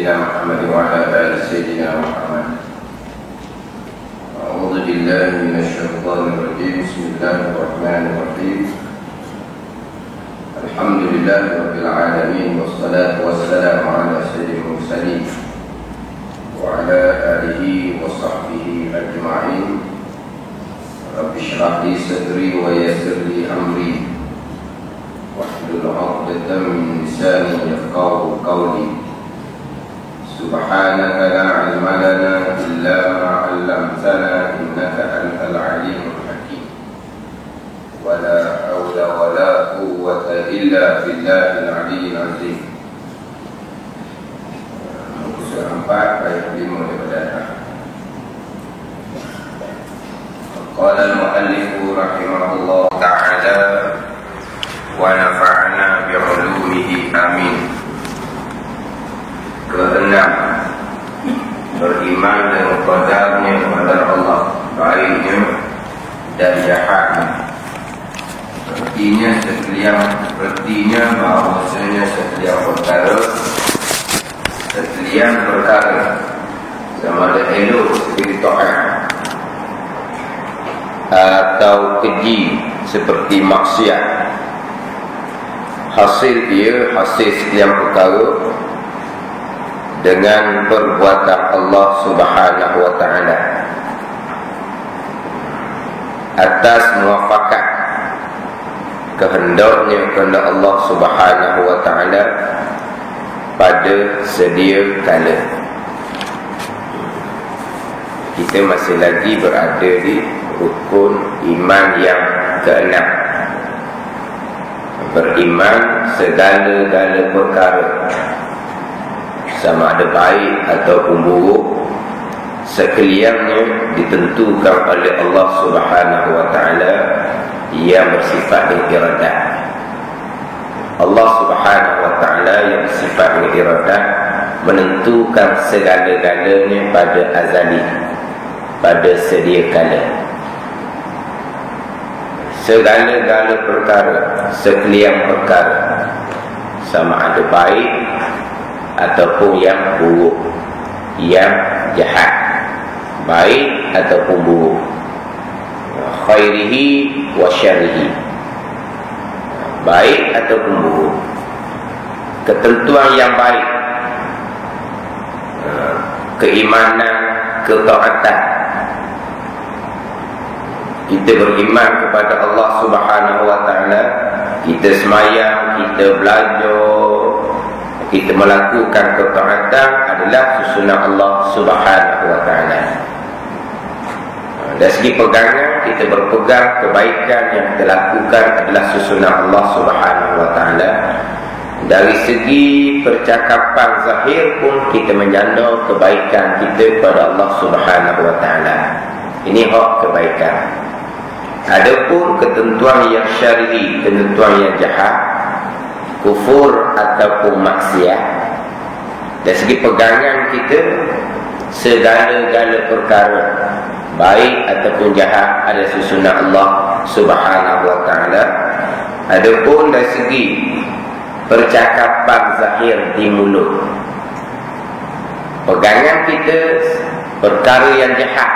سيدنا محمد وعلى آل سيدنا محمد. أعوذ بالله من الشيطان الرجيم. بسم الله الرحمن الرحيم. الحمد لله رب العالمين، والصلاة والسلام على سيد المرسلين وعلى آله وصحبه أجمعين. رب اشرح لي صدري ويسر لي أمري واحلل عقدة من لساني يفقهوا قولي. سبحانك لا علم لنا إلا ما علمتنا إنك أنت العليم الحكيم. ولا حول ولا قوة إلا بالله العلي العظيم. Surah 4 ayat 5 daripada atas. Qala al-muallif rahimahullah ta'ala wa nafa'ana bi'ulumihi amin. Keenam, beriman dengan qadarnya kepada Allah, baiknya dan jahatnya. Sepertinya bahawasanya setiap perkara sama ada elok seperti ta'at atau keji seperti maksiat, hasil setiap perkara dengan perbuatan Allah Subhanahu wa ta'ala atas muafakat kehendaknya kepada Allah Subhanahu wa ta'ala pada sedia kala. Kita masih lagi berada di rukun iman yang keenam, beriman segala-gala perkara sama ada baik ataupun buruk sekaliannya ditentukan oleh Allah Subhanahu wa ta'ala yang bersifat iradah. Allah Subhanahu wa ta'ala yang bersifat iradah menentukan segala-galanya pada azali, pada sedia kala. Segala-gala perkara, sekalian perkara sama ada baik ataupun yang buruk, yang jahat, baik ataupun buruk, khairihi wa syarrihi, baik ataupun buruk. Ketentuan yang baik, keimanan, ketaatan. Kita beriman kepada Allah Subhanahu wa ta'ala, kita semayang, kita belajar, kita melakukan ketaatan adalah susunan Allah Subhanahu wa ta'ala. Dari segi pegangan, kita berpegang kebaikan yang kita lakukan adalah susunan Allah Subhanahu wa ta'ala. Dari segi percakapan zahir pun kita menyandar kebaikan kita kepada Allah Subhanahu wa ta'ala. Ini hak kebaikan. Adapun ketentuan yang syar'i, ketentuan yang jahat, kufur ataupun maksiat, dari segi pegangan kita segala-gala perkara baik ataupun jahat ada susunan Allah Subhanahu wa ta'ala. Adapun dari segi percakapan zahir di mulut, pegangan kita perkara yang jahat,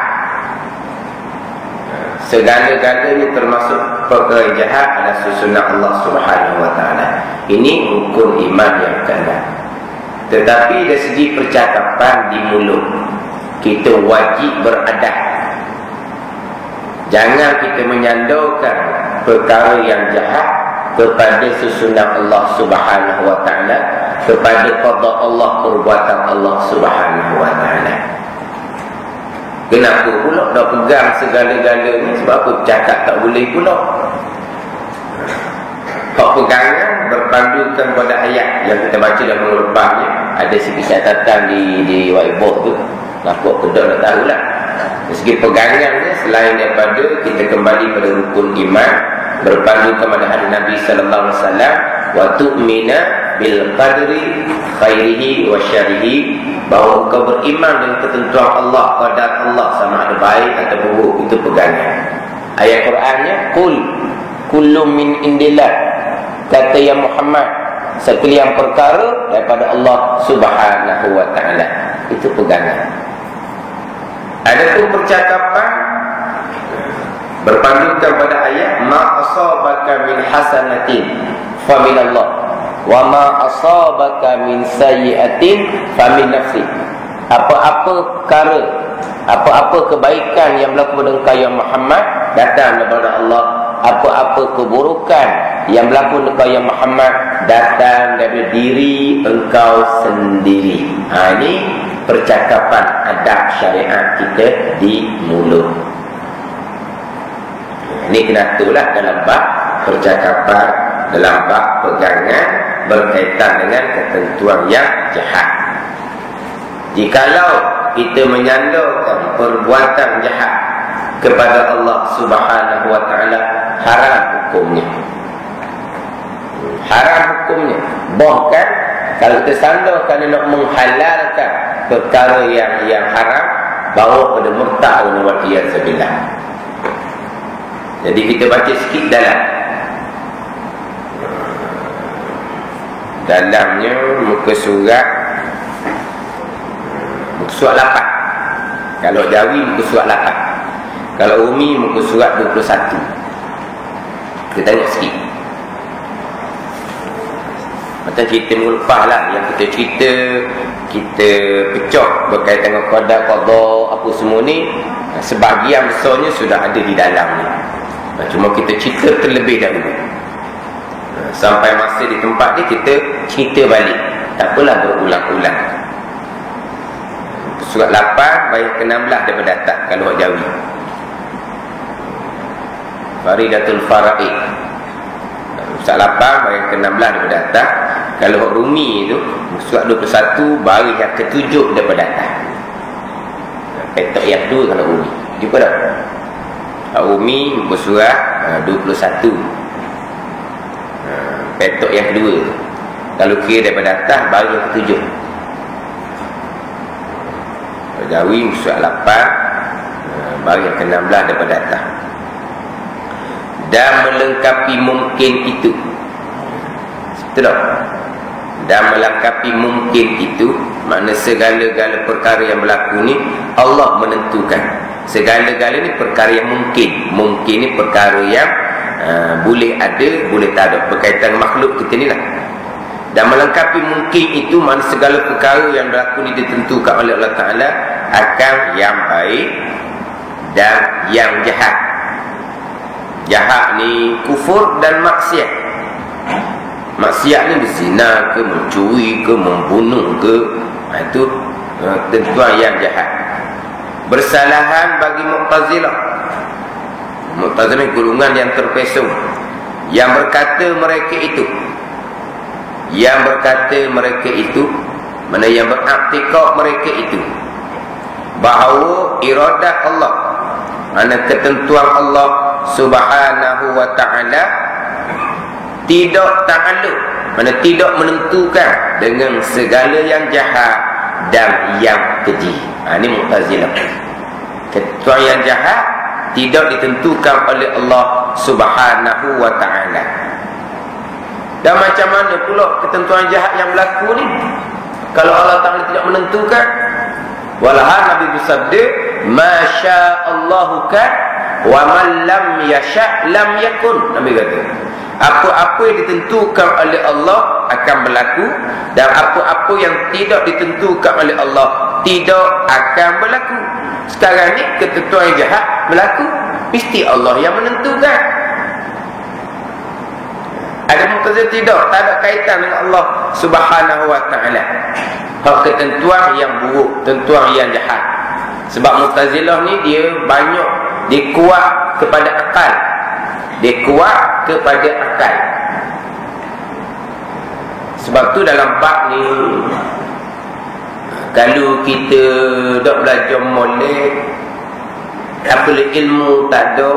segala-galanya termasuk perkara jahat adalah susunan Allah Subhanahu wa ta'ala. Ini rukun iman yang keenam. Tetapi dari segi percakapan di mulut, kita wajib beradab. Jangan kita menyandarkan perkara yang jahat kepada susunan Allah Subhanahu wa ta'ala, kepada qada Allah, perbuatan Allah Subhanahu wa ta'ala. Kenapa pula dah pegang segala-galanya? Sebab apa cakap tak boleh pula? Hak pegangan berpandukan pada ayat yang kita baca dalam minggu lepas ni. Ada sikit catatan di whiteboard tu. Nampak kedok dah tahulah. Dari segi pegangannya, selain daripada kita kembali pada rukun iman, berpandukan pada hadis Nabi sallallahu alaihi wasallam, wa tu'mina bil qadri khairihi wa syarrihi, bahawa kau beriman dengan ketentuan Allah, qadar Allah sama ada baik atau buruk, itu pegangan. Ayat Qurannya, qul kullu min indillah, kata ya Muhammad, sekalian perkara daripada Allah Subhanahu wa ta'ala. Itu pegangan. Adapun percakapan berpandukan pada ayat ma asabaka min hasanatin fa min Allah wa ma asabaka min sayyi'atin fa min nafsi. Apa-apa perkara, apa-apa kebaikan yang berlaku pada engkau ya Muhammad datang daripada Allah. Apa-apa keburukan yang berlaku pada engkau ya Muhammad datang dari diri engkau sendiri. Ini percakapan adab syariat kita di mulut. Ini kena itulah dalam bab percakapan, dalam bab pegangan berkaitan dengan ketentuan yang jahat. Jikalau kita menyandarkan perbuatan jahat kepada Allah Subhanahu wa ta'ala, haram hukumnya. Haram hukumnya. Bahkan kalau kita sandarkan nak menghalalkan perkara yang haram, bawa pada murtad wa iyyazubillah. Jadi kita baca sikit dalamnya muka surat 8. Kalau Jawi muka surat 8. Kalau Umi muka surat 21. Kita tengok sikit. Macam cerita minggu lepas lah, yang kita cerita, kita pecah berkaitan dengan qada apa semua ni, sebahagian besarnya sudah ada di dalam ni. Cuma kita cerita terlebih dahulu. Sampai masa di tempat ni kita cerita balik. Tak apalah berulang-ulang. Surat 8 bayat ke-16 daripada atas kalau orang Jawi. Faridatul Fara'id. Surat 8 bayat ke-16 daripada atas. Kalau orang Rumi tu surat 21 baris yang ke-7 daripada atas. Petok yang 2 kalau Rumi. Jumpa tak? Umi muka surat 21. Petok yang kedua. Kalau kira daripada atas baris yang ke-7. Jawi surat 8 baris yang ke-16 daripada atas. Dan melengkapi mungkin itu. Betul tak? Dan melengkapi mungkin itu, makna segala-gala perkara yang berlaku ni Allah menentukan. Segala-gala ni perkara yang mungkin. Mungkin ni perkara yang boleh ada, boleh tak ada, berkaitan makhluk kita ni lah. Dan melengkapi mungkin itu, makna segala perkara yang berlaku ni ditentukan oleh Allah Ta'ala akan yang baik dan yang jahat. Jahat ni kufur dan maksiat. Maksiat ni berzina ke, mencuri ke, membunuh ke, itu tentuan yang jahat. Bersalahan bagi Mu'tazilah. Mu'tazilah ni golongan yang terpesong, yang berkata mereka itu mana yang beraktikad mereka itu bahawa iradat Allah, mana ketentuan Allah Subhanahu wa ta'ala tidak ta'alluq, mana tidak menentukan dengan segala yang jahat dan yang keji. Ini Mu'tazilah. Ketentuan yang jahat tidak ditentukan oleh Allah Subhanahu wa ta'ala. Dan macam mana pula ketentuan jahat yang berlaku ni kalau Allah Ta'ala tidak menentukan? Walahal Nabi bersabda, ma sya'allahu kan wa man lam yasha' lam yakun. Nabi kata, apa-apa yang ditentukan oleh Allah akan berlaku, dan apa-apa yang tidak ditentukan oleh Allah tidak akan berlaku. Sekarang ni ketentuan yang jahat berlaku, mesti Allah yang menentukan. Ada Mu'tazilah tidak, tak ada kaitan dengan Allah Subhanahu wa ta'ala. Ketentuan yang buruk, tentuan yang jahat. Sebab Mu'tazilah ni dia banyak, dia kuat kepada akal. Dia kuat kepada akal. Sebab tu dalam bab ni, kalau kita dah belajar molek, apa ilmu tak ada,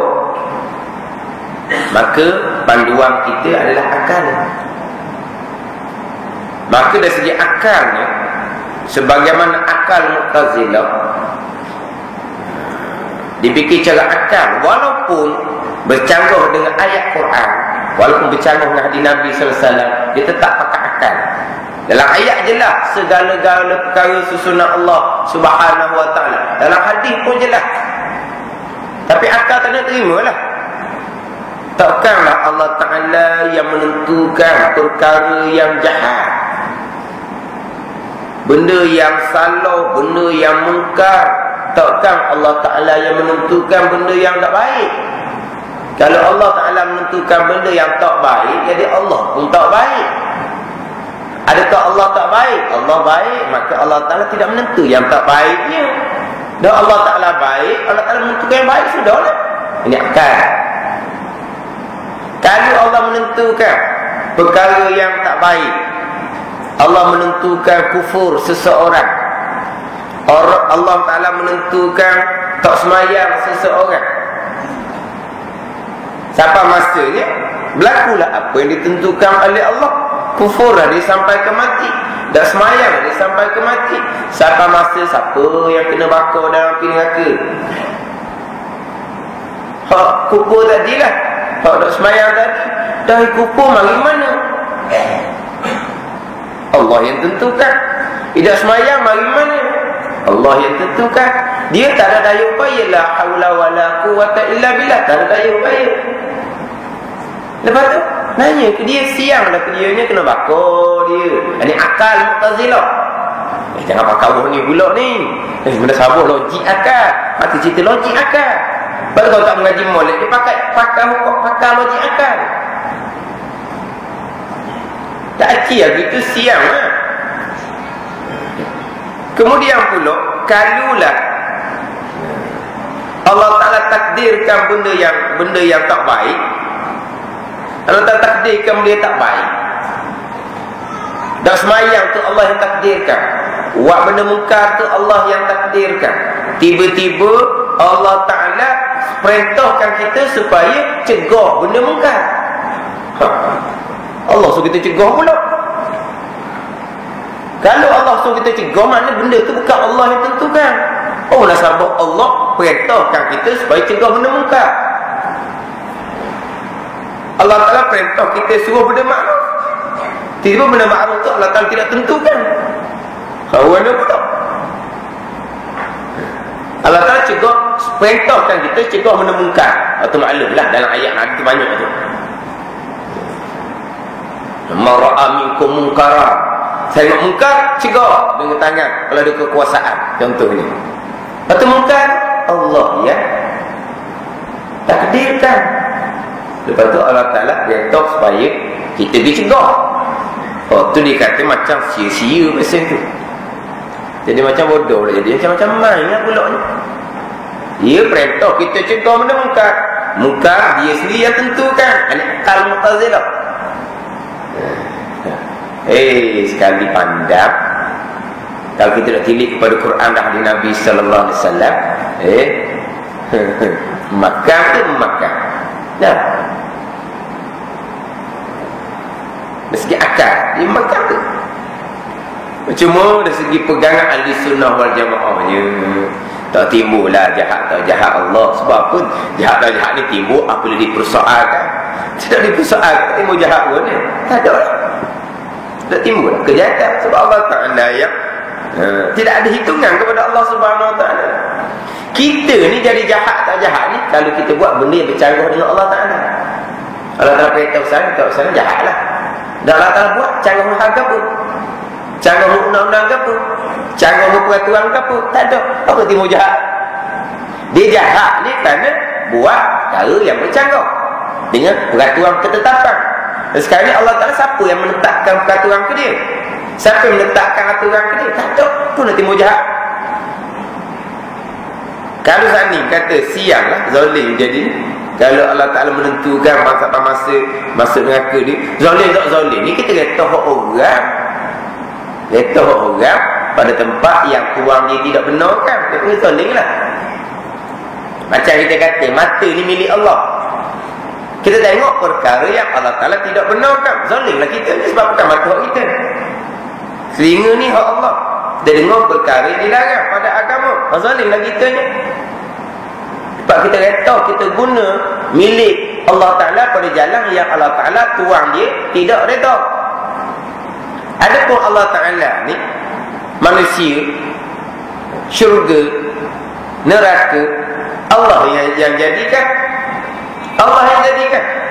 maka panduan kita adalah akal. Maka dari segi akalnya, sebagaimana akal Mu'tazilah dipikir cara akal, walaupun bercanggah dengan ayat Quran, walaupun bercanggah dengan hadis Nabi SAW, dia tetap pakai akal. Dalam ayat jelas segala-gala perkara susunan Allah Subhanahu wa taala. Dalam hadis pun jelas. Tapi akal tak nak terimalah. Takkanlah Allah Taala yang menentukan perkara yang jahat, benda yang salah, benda yang mungkar. Takkan Allah Taala yang menentukan benda yang tak baik. Kalau Allah Taala menentukan benda yang tak baik, jadi Allah pun tak baik. Adakah Allah tak baik? Allah baik, maka Allah Ta'ala tidak menentu yang tak baiknya. Dan Allah Ta'ala baik, Allah Ta'ala menentukan yang baik, sudahlah. Ini akal. Kalau Allah menentukan perkara yang tak baik, Allah menentukan kufur seseorang, Allah Ta'ala menentukan tak semayang seseorang, sampai masanya berlakulah apa yang ditentukan oleh Allah. Kufur dah dia sampai ke mati, dah semayang dia sampai ke mati. Sampai masa siapa yang kena bakar dalam api neraka? Hak kufur tadilah, hak dah semayang tadi, dah kufur mari mana? Allah yang tentukan. Tidak semayang mari mana? Allah yang tentukan. Dia tak ada daya upaya, la haula wala quwwata illa billah, tak ada daya upaya. Lepas tu nanya ke dia, siang dah ke dia ni, kena bakar dia. Ini akal Mu'tazilah. Jangan pakai Allah ni pula ni. Benda sabar logik akal. Mati cerita logik akal. Lepas tu kalau tak mengaji molek, dia pakai hukum, pakai logik akal. Tak aci lah gitu, siang lah. Kemudian pula, kalulah Allah Ta'ala takdirkan benda yang tak baik, Allah tak takdirkan dia tak baik, dan semayang tu Allah yang takdirkan, buat benda mungkar tu Allah yang takdirkan. Tiba-tiba Allah Ta'ala perintahkan kita supaya cegah benda mungkar. Allah suruh kita cegah pula. Kalau Allah suruh kita cegah, mana benda tu bukan Allah yang tentukan. Oh, nasabah Allah perintahkan kita supaya cegah benda mungkar. Allah Ta'ala perintah kita suruh benda makruf. Tiba benda makruf tu Allah Ta'ala tidak tentukan. Mana pula Allah Ta'ala cegah, perintahkan kita cegah benda mungkar. Atau maklumlah dalam ayat Nabi banyak tu. Mara'a minkum munkara, saya nak mungkar, cegah dengan tangan kalau ada kekuasaan. Contohnya atau mungkar, Allah ya takdirkan. Lepas tu Allah Ta'ala perintah supaya kita dicegah. Oh tu dia kata macam sia-sia mesin tu. Jadi macam bodoh lah. Jadi macam main lah pula ni. Dia perintah kita cegah benda mungkar. Mungkar dia sendiri yang tentukan. Akal Mu'tazilah. Sekali pandang, kalau kita nak tilik kepada Quran dan hadis Nabi sallallahu alaihi wasallam, makan tu makan. Dah. Dari segi akal, dia makan tu. Cuma dari segi pegangan ahli sunnah wal jamaahnya, tak timbullah jahat tak jahat Allah. Sebab apa? Jahat tak jahat ni timbul apabila dipersoalkan. Tidak dipersoalkan, timbul jahat pun ni. Tak ada lah. Tak timbul kejahatan. Sebab Allah Ta'ala yang tidak ada hitungan kepada Allah Subhanahu Wa Ta'ala. Kita ni jadi jahat tak jahat ni kalau kita buat benda yang bercanggah dengan Allah Ta'ala. Allah Ta'ala perintah usaha jahat lah. Dan Allah Ta'ala buat canggah harga pun, canggah undang-undang ke apa, canggah peraturan ke apa, tak ada. Apa timbul jahat? Dia jahat ni kerana buat perkara yang bercanggah dengan peraturan ketetapan. Dan sekarang ni Allah Ta'ala siapa yang menetapkan peraturan ke dia? Siapa yang menetapkan aturan ke dia? Tak ada. Pun nak timbul jahat. Kalau saat ni kata siang lah zalim jadi, kalau Allah Ta'ala menentukan masa masuk neraka dia, zalim tak zalim ni kita kata hak orang, kata hak orang pada tempat yang tuan dia tidak benarkan, dia punya zalim lah. Macam kita kata mata ni milik Allah, kita tengok perkara yang Allah Ta'ala tidak benarkan, zalimlah kita ni sebab bukan mata hak kita. Telinga ni hak Allah, dia dengar perkara yang dilarang pada agama, zalimlah kita ni. Sebab kita kata kita guna milik Allah Ta'ala pada jalan yang Allah Ta'ala tuang dia tidak redha. Adapun Allah Ta'ala ni manusia, syurga, neraka, Allah yang jadikan. Allah yang jadikan.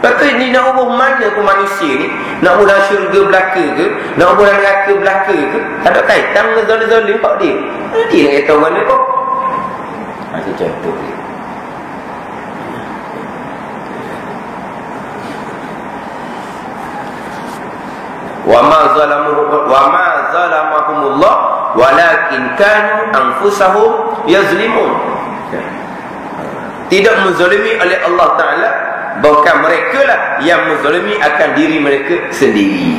Lepas tu ni nak ubah mana pun manusia ni, nak ubah dalam syurga belaka ke, nak ubah dalam neraka belaka ke, tak ada kaitan dengan zalim-zalim pak dia. Dia nak kata mana kau. Macam contoh dia. Wa ma zalamahumullah walakin kanu anfusahum yazlimun. Tidak menzalimi oleh Allah Ta'ala, bukan mereka lah yang menzalimi akan diri mereka sendiri.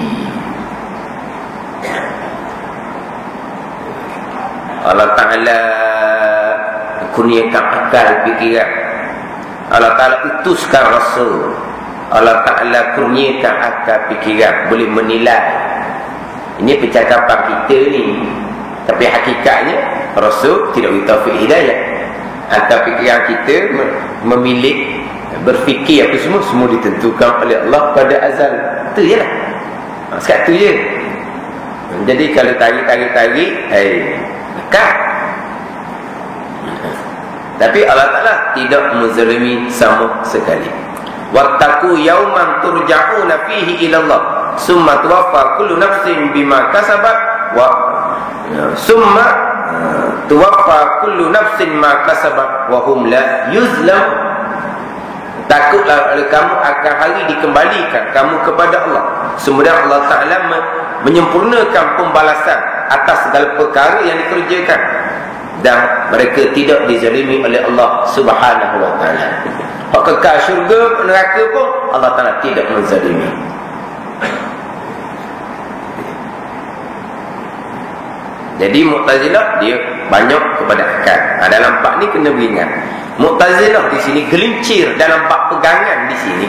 Allah Ta'ala kurniakan akal fikiran. Allah Ta'ala utuskan Rasul. Allah Ta'ala kurniakan akal fikiran, boleh menilai. Ini percakapan kita ni, tapi hakikatnya Rasul tidak beri taufik hidayah. Akal fikiran kita memilih, berfikir apa semua ditentukan oleh Allah pada azal. Itu je lah. Sekat tu je. Jadi kalau tarik dekat. Tapi Allah Ta'ala tidak menzalimi sama sekali. Wattaqu yawman turja'una fihi ila Allah summa tuwaffa kullu nafsin bima kasabat wa summa tuwaffa kullu nafsin ma kasabat wa hum la yuzlam. Takutlah oleh kamu akan hari dikembalikan kamu kepada Allah, semoga Allah Ta'ala menyempurnakan pembalasan atas segala perkara yang dikerjakan, dan mereka tidak dizalimi oleh Allah Subhanahu wa Ta'ala. Hak kekal syurga neraka pun Allah Ta'ala tidak menzalimi. Jadi Mu'tazilah dia banyak kepada akal. Dalam bab ni kena beringat, Mu'tazilah di sini gelincir dalam bab pegangan di sini.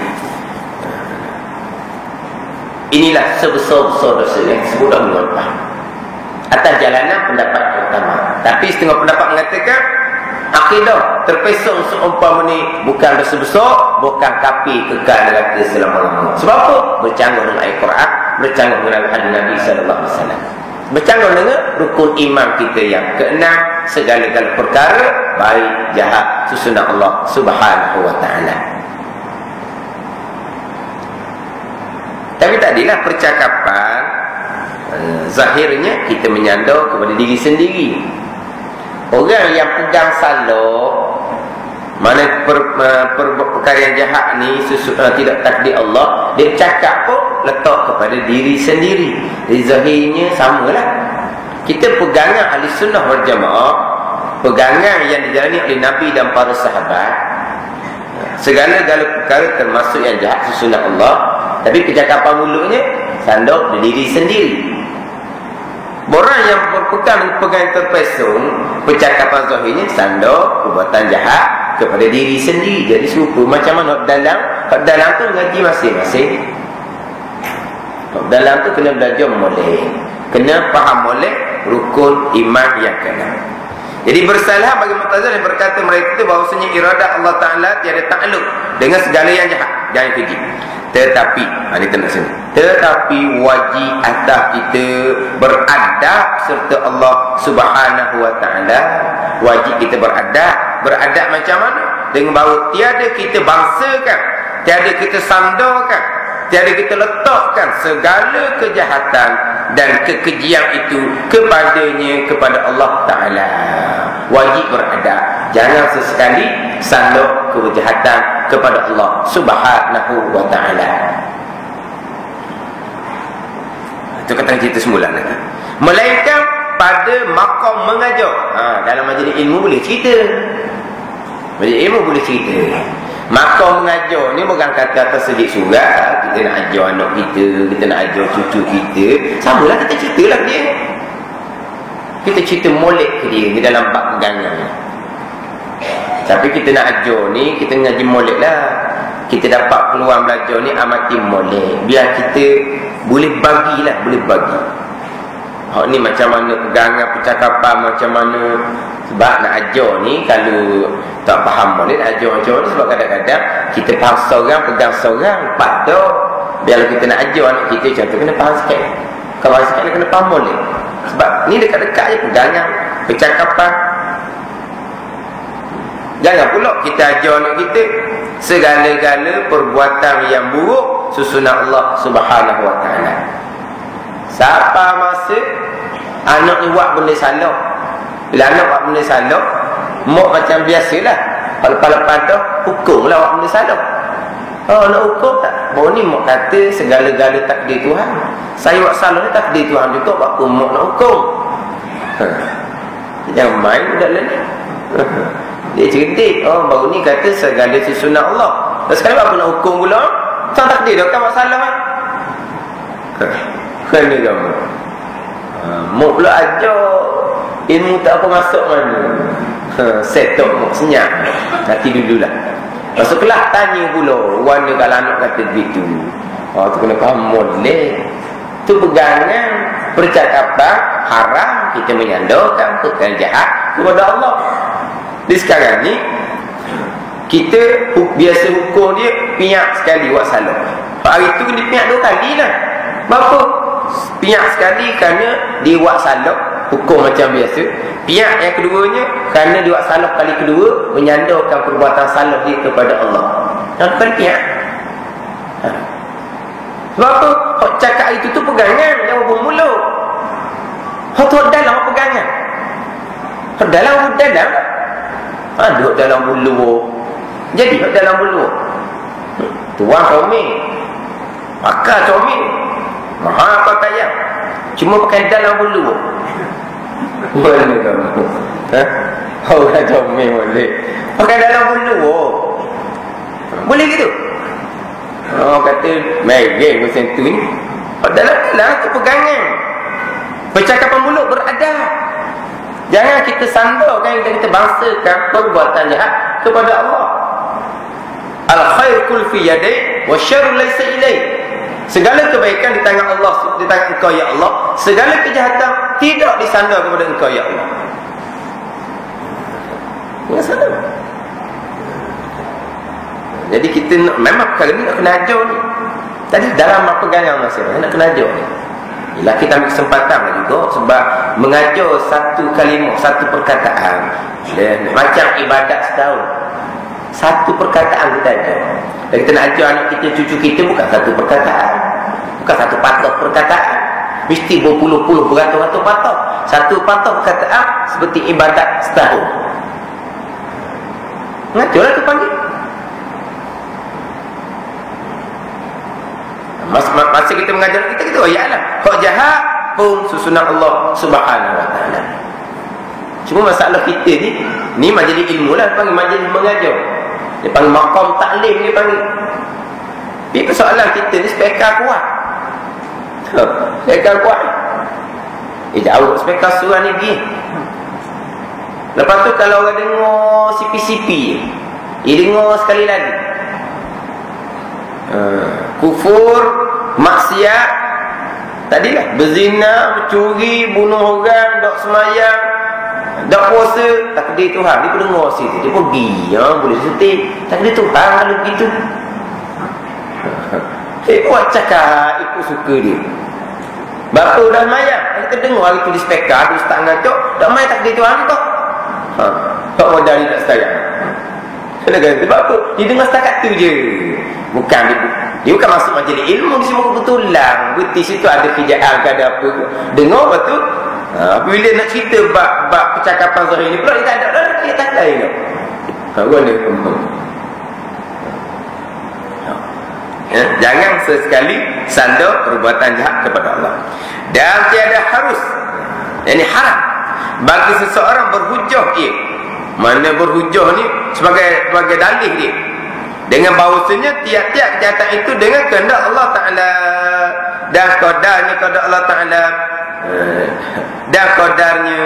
Inilah sebesar-besar dosa yang disebut dalam ulama atas jalanan pendapat pertama. Tapi setengah pendapat mengatakan akidah terpesong seumpama ni bukan dosa besar, bukan kafir kekal neraka selama-lamanya. Sebab apa? Bercanggah dengan ayat Quran, bercanggah dengan hadis Nabi sallallahu alaihi wasallam, bercanggah dengan rukun iman kita yang keenam, segala-gala perkara baik jahat susunan Allah Subhanahu wa Ta'ala. Tapi tadilah percakapan zahirnya kita menyandar kepada diri sendiri. Orang yang pegang salah, mana perkara yang jahat ni tidak takdir Allah, dia cakap pun letak kepada diri sendiri. Jadi zahirnya samalah. Kita pegangan ahli sunnah wal jamaah, pegangan yang dijalani oleh Nabi dan para sahabat, segala-gala perkara termasuk yang jahat sunnah Allah, tapi percakapan mulutnya sandar di diri sendiri. Orang yang berpegang terpesong, percakapan zahirnya sandar perbuatan jahat kepada diri sendiri. Jadi serupa macam mana dalam tu ngaji masing-masing. Dalam tu kena belajar molek, kena faham molek rukun iman yang kena. Jadi bersalah bagi Mu'tazilah yang berkata mereka itu bahawasanya iradah Allah Ta'ala tiada takluk dengan segala yang jahat. Jangan pergi. Tetapi ini tengok sini, tetapi wajib atas kita beradab serta Allah Subhanahu wa Ta'ala. Wajib kita beradab macam mana? Dengan bahawa tiada kita bangsakan, tiada kita sandarkan, tiada kita letakkan segala kejahatan dan kekejian itu kepada Allah Ta'ala. Wajib beradab, jangan sesekali sandar kejahatan kepada Allah Subhanahu wa Ta'ala. Itu kata cerita semula nak. Melainkan pada maqam mengajar. Dalam majlis ilmu boleh cerita. Majlis ilmu boleh cerita. Maqam mengajar ni bukan kata atas sedik surat kita nak ajar anak kita nak ajar cucu kita. Samalah kita ceritalah dia. Kita cerita molek ke dia di dalam bab pegangan. Tapi kita nak ajar ni, kita ngaji molek lah. Kita dapat peluang belajar ni amati molek, biar kita boleh bagilah, boleh bagi. Hak ni macam mana pegangan percakapan, macam mana. Sebab nak ajar ni, kalau tak faham boleh nak ajar ni. Sebab kadang-kadang kita faham seorang, pegang seorang, patut biarlah kita nak ajar anak kita contoh, kena faham sikit. Kalau faham sikit, kena faham boleh. Sebab ni dekat-dekat je pegangan percakapan. Jangan pula kita ajar anak kita segala-gala perbuatan yang buruk susunan Allah Subhanahu Wa Taala. Siapa masa anak ni buat benda salah, bila anak buat benda salah, mak macam biasalah, lepas-lepas tu hukumlah buat benda salah. Oh, nak hukum tak? Baru ni mak kata segala-gala takdir Tuhan. Saya buat salah ni takdir Tuhan juga, buat apa mak nak hukum? Jangan main budak lain ni. Dia cerdik. Oh, baru ni kata segala susunan Allah. Dan sekarang apa nak hukum pula? Tak takdir dah kan masalah kan? Kena kamu. Mak pula ajar ilmu tak apa masuk mana. Setok mak senyap. Nanti dululah. Masuk kelas tanya pula. Warna kalau anak kata begitu. Oh, tu kena faham molek. Tu pegangan percakapan haram kita menyandarkan perkara jahat kepada Allah. Di sekarang ni kita biasa hukum dia piak sekali buat salah. Hari tu dia piak 2 kali lah. Berapa? Piak sekali kerana dia buat salah, hukum macam biasa. Piak yang keduanya kerana dia buat salah kali kedua, menyandarkan perbuatan salah dia kepada Allah. Yang bukan piak. Sebab apa? Hak cakap itu tu pegangan, jangan bermulut. Hak tu dalam pegangan. Hak dalam duduk dalam bulu. Jadi duduk dalam bulu. Tuan comel, pakar comel, mahal kau tayang, cuma pakai dalam bulu. Boleh kamu? Orang comel boleh pakai dalam bulu. Boleh gitu? Oh, kata mereng macam tu ni. Dalam tu pegangan percakapan mulut beradab. Jangan kita sandarkan, kita bangsakan perbuatan jahat kepada Allah. Al-khair kul fi yadayk wa syarru laysa ilayk. Segala kebaikan di tangan Allah, di tangan engkau ya Allah. Segala kejahatan tidak disandar kepada engkau ya Allah. Ya sadar. Jadi kita memang perkara ni nak kena ajar ni. Tadi dalam pegangan masa nak kena ajar ni. Ialah kita ambil kesempatan juga sebab mengajar satu kalimah, satu perkataan. Dan macam ibadat setahun. Satu perkataan kita ajar. Dan kita nak ajar anak kita, cucu kita bukan satu perkataan. Bukan satu patah perkataan. Mesti berpuluh-puluh, beratus-ratus patah. Satu patah perkataan seperti ibadat setahun. Ngajarlah tu panggil. Masa kita mengajar kita oh yalah, kau jahat pun susunan Allah Subhanahu Wa Taala. Cuma masalah kita ni majlis ilmu lah, panggil majlis mengajar. Dia panggil maqam taklim, dia panggil. Tapi persoalan kita ni spekar kuat. Spekar kuat. Jauh spekar surah ni pergi. Lepas tu kalau orang dengar sipi-sipi, dia dengar sekali lagi. Kufur, maksiat, tadilah berzina, mencuri, bunuh orang, dok semayang, dok puasa, takdir Tuhan. Dia pun dengar situ, dia pergi, boleh setik. Takdir Tuhan kalau begitu. Buat cakap ikut suka dia. Bapa dah semayang, kita dengar hari tu di spekar, di ustaz ngacok, dak main takdir Tuhan kau. Tak mau jadi tak sekarang. Sebab apa? Dia dengar setakat tu je. Bukan dia bukan masuk majlis ilmu, dia semua kebetulan. Berarti situ ada kejayaan ke ada apa. Dengar lepas tu bila nak cerita bab percakapan zahir ni pula dia tak ada dah, dia tak ada ni. Mana jangan sesekali sandar perbuatan jahat kepada Allah. Dan tiada harus, ini haram bagi seseorang berhujah dia. Mana berhujah ni sebagai dalih dia dengan bahawasanya tiap-tiap kejahatan itu dengan kehendak Allah Ta'ala dan qadarnya kehendak Allah Ta'ala dan qadarnya.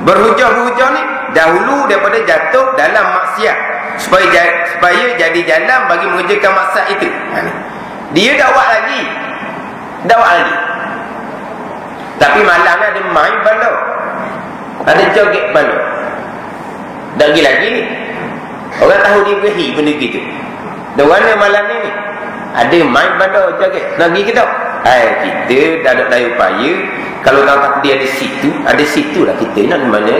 Berhujah ni dahulu daripada jatuh dalam maksiat supaya jadi jalan bagi mengerjakan maksiat itu. Dia dakwah lagi Tapi malam ni ada main bala, ada joget bala. Dan lagi ni orang tahu dia beri benda gitu. Dan warna malam ni ada main bala joget. Lagi ke tak? Kita dah ada daya upaya. Kalau tak dia ada situ lah kita nak mana.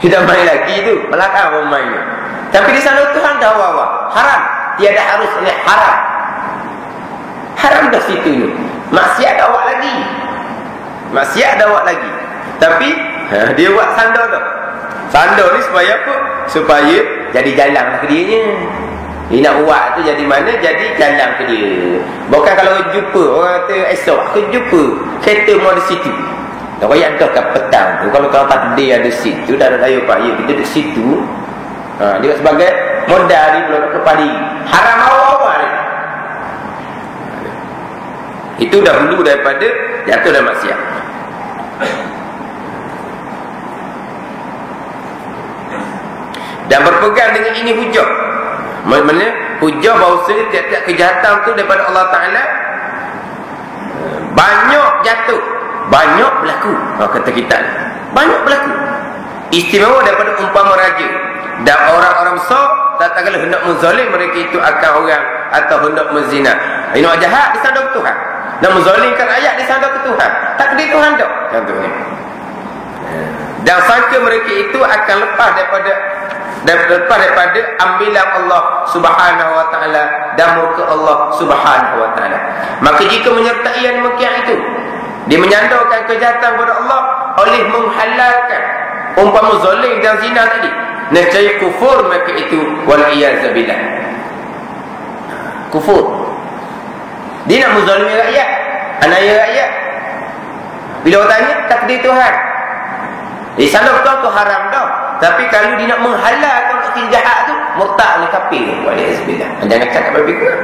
Kita main lagi tu, belakang orang main. Tapi di sana Tuhan dah awal haram. Tiada harus ini haram. Haram dah situ ni. Maksiat dah awak lagi. Maksiat dah awak lagi. Tapi dia buat sandar tu. Sandar ni supaya apa? Supaya jadi jalan lah ke dia nya. Dia nak buat tu jadi mana? Jadi jalan ke dia. Bukan kalau jumpa orang kata esok aku jumpa kereta mau di situ. Tak payah dah ke petang tu. Kalau tak dia ada situ, dah ada daya upaya kita di situ. Dia sebagai modal ni belum ke padi. Haram awal-awal ni. Itu dah dulu daripada jatuh dalam maksiat. Dan berpegang dengan ini hujah. Mana hujah bahawa tiap-tiap kejahatan tu daripada Allah Ta'ala banyak jatuh, banyak berlaku. Kata kita ni banyak berlaku. Istimewa daripada umpama raja dan orang-orang besar. Tak kala hendak menzalim mereka itu akan orang atau hendak menzina. Ini jahat disandar ke Tuhan. Dan menzalimkan rakyat disandar ke Tuhan. Tak kena Tuhan tak. Contohnya. Dan sangka mereka itu akan lepas daripada ambilan Allah Subhanahu wa taala dan murka Allah Subhanahu wa taala. Maka jika menyertai yang demikian itu, dia menyandarkan kejahatan kepada Allah oleh menghalalkan umpama zalim dan zina tadi, nescaya kufur mereka itu wal iyazbillah. Kufur. Dia nak menzalimi rakyat, anaya rakyat. Bila orang tanya takdir Tuhan, di sana betul tu haram dah. Tapi kalau dia nak menghalalkan jahat tu, murtad oleh kafir wal iyazbillah. Jangan cakap lebih kurang.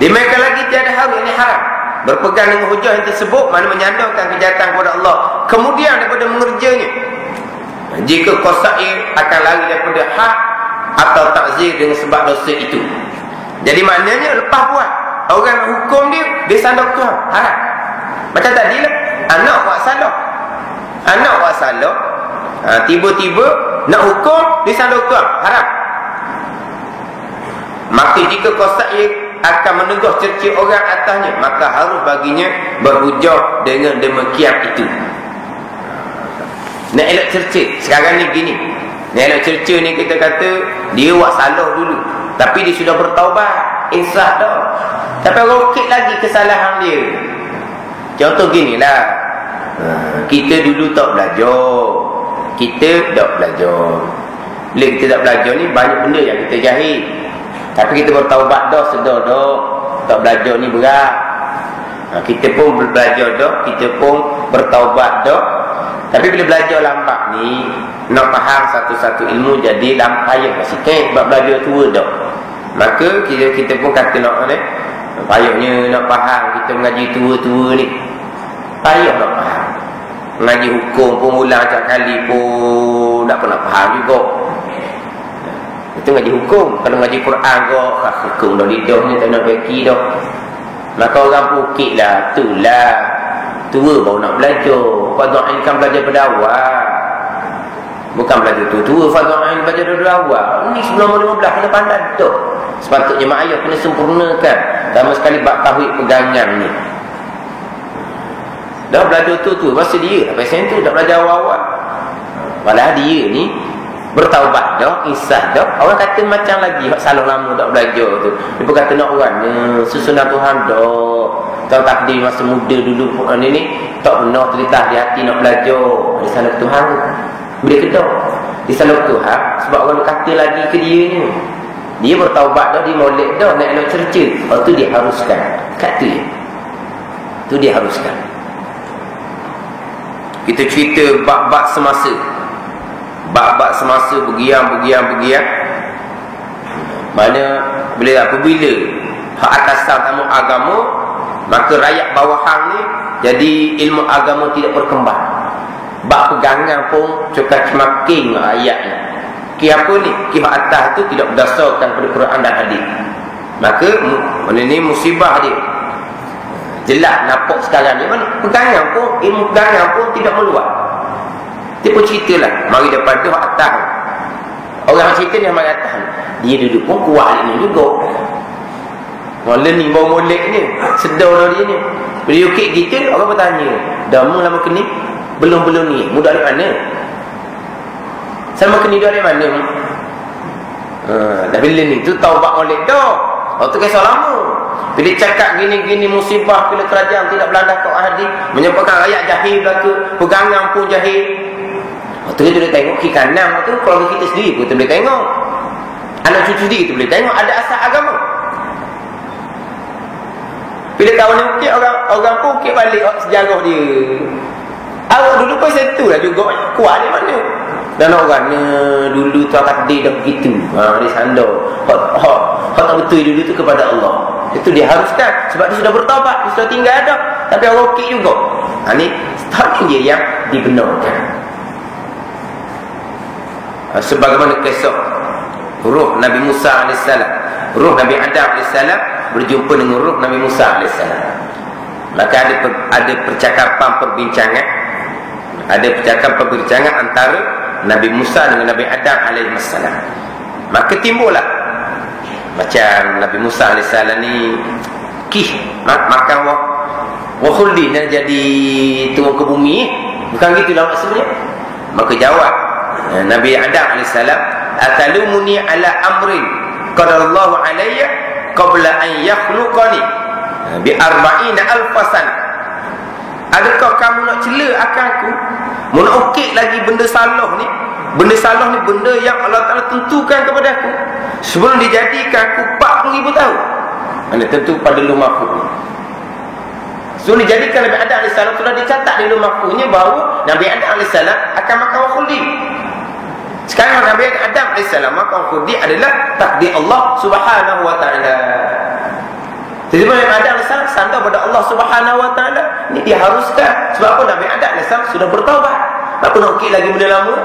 Dimainkan lagi tiada hari ini haram. Berpegang dengan hujah yang tersebut, mana menyandarkan kejahatan kepada Allah. Kemudian daripada mengerjanya, jika qasair akan lari daripada hak atau takzir dengan sebab dosa itu. Jadi maknanya lepas buat, orang hukum dia sandar Tuhan, haram. Macam tadi lah, anak buat salah, tiba-tiba nak hukum dia sandar Tuhan, haram. Maka jika qasair akan menegur cerca orang atasnya, maka harus baginya berhujah dengan demikian itu. Nak elak cerca sekarang ni begini. Nak elak cerca ni kita kata dia buat salah dulu, tapi dia sudah bertaubat, insaf dah. Tapi rokit lagi kesalahan dia. Contoh gini lah, kita dulu tak belajar. Bila kita tak belajar ni, banyak benda yang kita jahil. Tapi kita bertaubat dah, sedar dah. Tak belajar ni berat. Kita pun belajar dah, kita pun bertaubat dah. Tapi bila belajar lambat ni, nak faham satu-satu ilmu jadi payah sikit sebab belajar tua dah. Maka kita pun kata nak ni, payahnya nak faham kita mengaji tua-tua ni. Payah nak faham. Mengaji hukum pun ulang setiap kali pun tak pernah faham juga. Itu ngaji hukum. Kalau ngaji Quran kau hukum dah lidah ni tak nak beki dah. Maka orang pukit lah, itulah tua baru nak belajar. Fadha'in kan belajar pada awal, bukan belajar tua-tua. Fadha'in belajar dari awal. Ni sebelum 15 kena pandai tu. Sepatutnya mak ayah kena sempurnakan. Sama sekali bab tauhid pegangan ni. Dah belajar tua-tua, masa dia sampai sen tu dah belajar awal-awal. Padahal dia ni bertaubat dah, insaf dah. Orang kata macam lagi hak salah lama tak belajar tu. Dia pun kata nak orang susunan Tuhan dah. Tahu takdir masa muda dulu ni tak pernah terlintas di hati nak belajar. Di sana ke Tuhan. Bila kedah di sana ke Tuhan, sebab orang kata lagi ke dia ni. Dia bertaubat dah, dia molek dah, nak cerca. Lepas tu dia haruskan. Kat tu dia. Tu dia haruskan. Kita cerita bab-bab semasa. Bab-bab semasa begiang. Mana apabila hak atasan tamu agama, maka rakyat bawahan ni jadi ilmu agama tidak berkembang. Bab pegangan pun cekak semakin ayat ni. Ki apa ni? Ki hak atas tu tidak berdasarkan pada Quran dan hadis. Maka ini musibah dia. Jelas nampak sekarang ni mana pegangan pun, ilmu pegangan pun tidak meluas. Dia pun ceritalah mari daripada atas. Orang cerita ni mari atas, dia duduk pun kuat ni juga. Malah ni baru molek ni, sedar dia ni. Bila ukit gitu, orang bertanya, dah lama ke ni? Belum ni. Mudah dari mana? Sama ke ni dari mana? Dah bila ni tu taubat molek dah. Waktu kisah lama. Bila cakap gini-gini musibah bila kerajaan tidak berlandas ke ahli, menyebabkan rakyat jahil berlaku, pegangan pun jahil. Waktu tu dia tengok kiri kanan tu, keluarga kita sendiri pun kita boleh tengok. Anak cucu sendiri kita boleh tengok ada asal agama. Bila kawan ni ukit, orang pun ukit balik sejarah dia. Awak dulu pun satu lah juga, kuat di mana. Dan orang ni dulu tu takdir dah begitu. Dia sandar. Hak tak betul dulu tu kepada Allah. Itu dia haruskan. Sebab dia sudah bertaubat, dia sudah tinggal dah. Tapi orang ukit juga. Ni starting dia yang dibenarkan. Sebagaimana kisah ruh Nabi Musa AS, ruh Nabi Adam AS berjumpa dengan ruh Nabi Musa AS. Maka ada percakapan perbincangan, antara Nabi Musa dengan Nabi Adam AS. Maka timbullah macam Nabi Musa AS ni makan wa khuldi, nak jadi turun ke bumi, bukan gitulah maksudnya. Maka jawab Nabi Adam AS, atalumuni ala amrin qadarallahu alayya qabla an yakhluqani bi 40,000 sana. Adakah kamu nak cela akan aku, nak ukit lagi benda salah ni? Benda salah ni benda yang Allah Ta'ala tentukan kepada aku sebelum dijadikan aku 40,000 tahun. Mana tentu pada Lauh Mahfuz. Sebelum dijadikan Nabi Adam AS sudah dicatat di Lauh Mahfuznya bahawa Nabi Adam AS akan makan khuldi. Sekarang Nabi Adam AS makan khuldi adalah takdir Allah Subhanahu Wa Ta'ala. Jadi Nabi Adam AS sandar pada Allah Subhanahu Wa Ta'ala. Ini diharuskan. Sebab apa? Nabi Adam AS sudah bertaubat. Apa nak ukit lagi benda lama?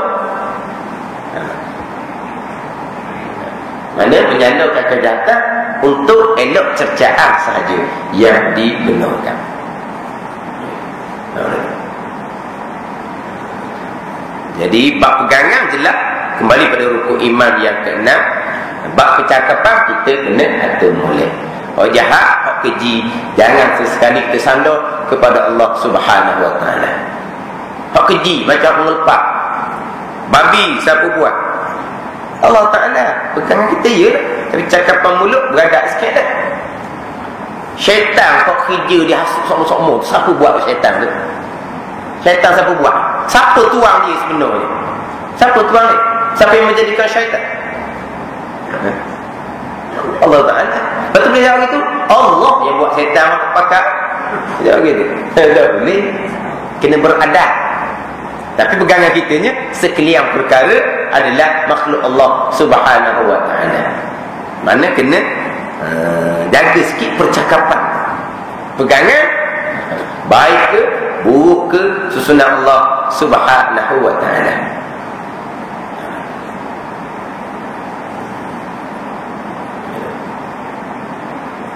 Mana menyandarkan kejahatan untuk elok cercaan sahaja yang dibenarkan. Jadi bab pegangan jelas kembali pada rukun iman yang ke-6. Bab percakapan kita kena atur molek. Orang jahat, orang keji, jangan sesekali kita sandar kepada Allah Subhanahu Wa Ta'ala. Orang keji macam melepak babi, siapa buat? Allah Ta'ala. Pegangan kita ya, tapi cakapan mulut beradak sikit dah. Syaitan kau kerja dia hasut sama-sama. Siapa buat syaitan tu? Syaitan siapa buat? Siapa tuang dia sebenarnya? Siapa tuang dia? Siapa yang menjadikan syaitan? Allah Ta'ala. Lepas tu boleh jawab gitu, Allah yang buat syaitan pakai. Jawab gitu. Tak boleh. Kena beradab. Tapi pegangan kitanya sekalian perkara adalah makhluk Allah Subhanahu Wa Ta'ala. Mana kena jaga sikit percakapan. Pegangan baik ke buruk ke susunan Allah Subhanahu Wa Ta'ala.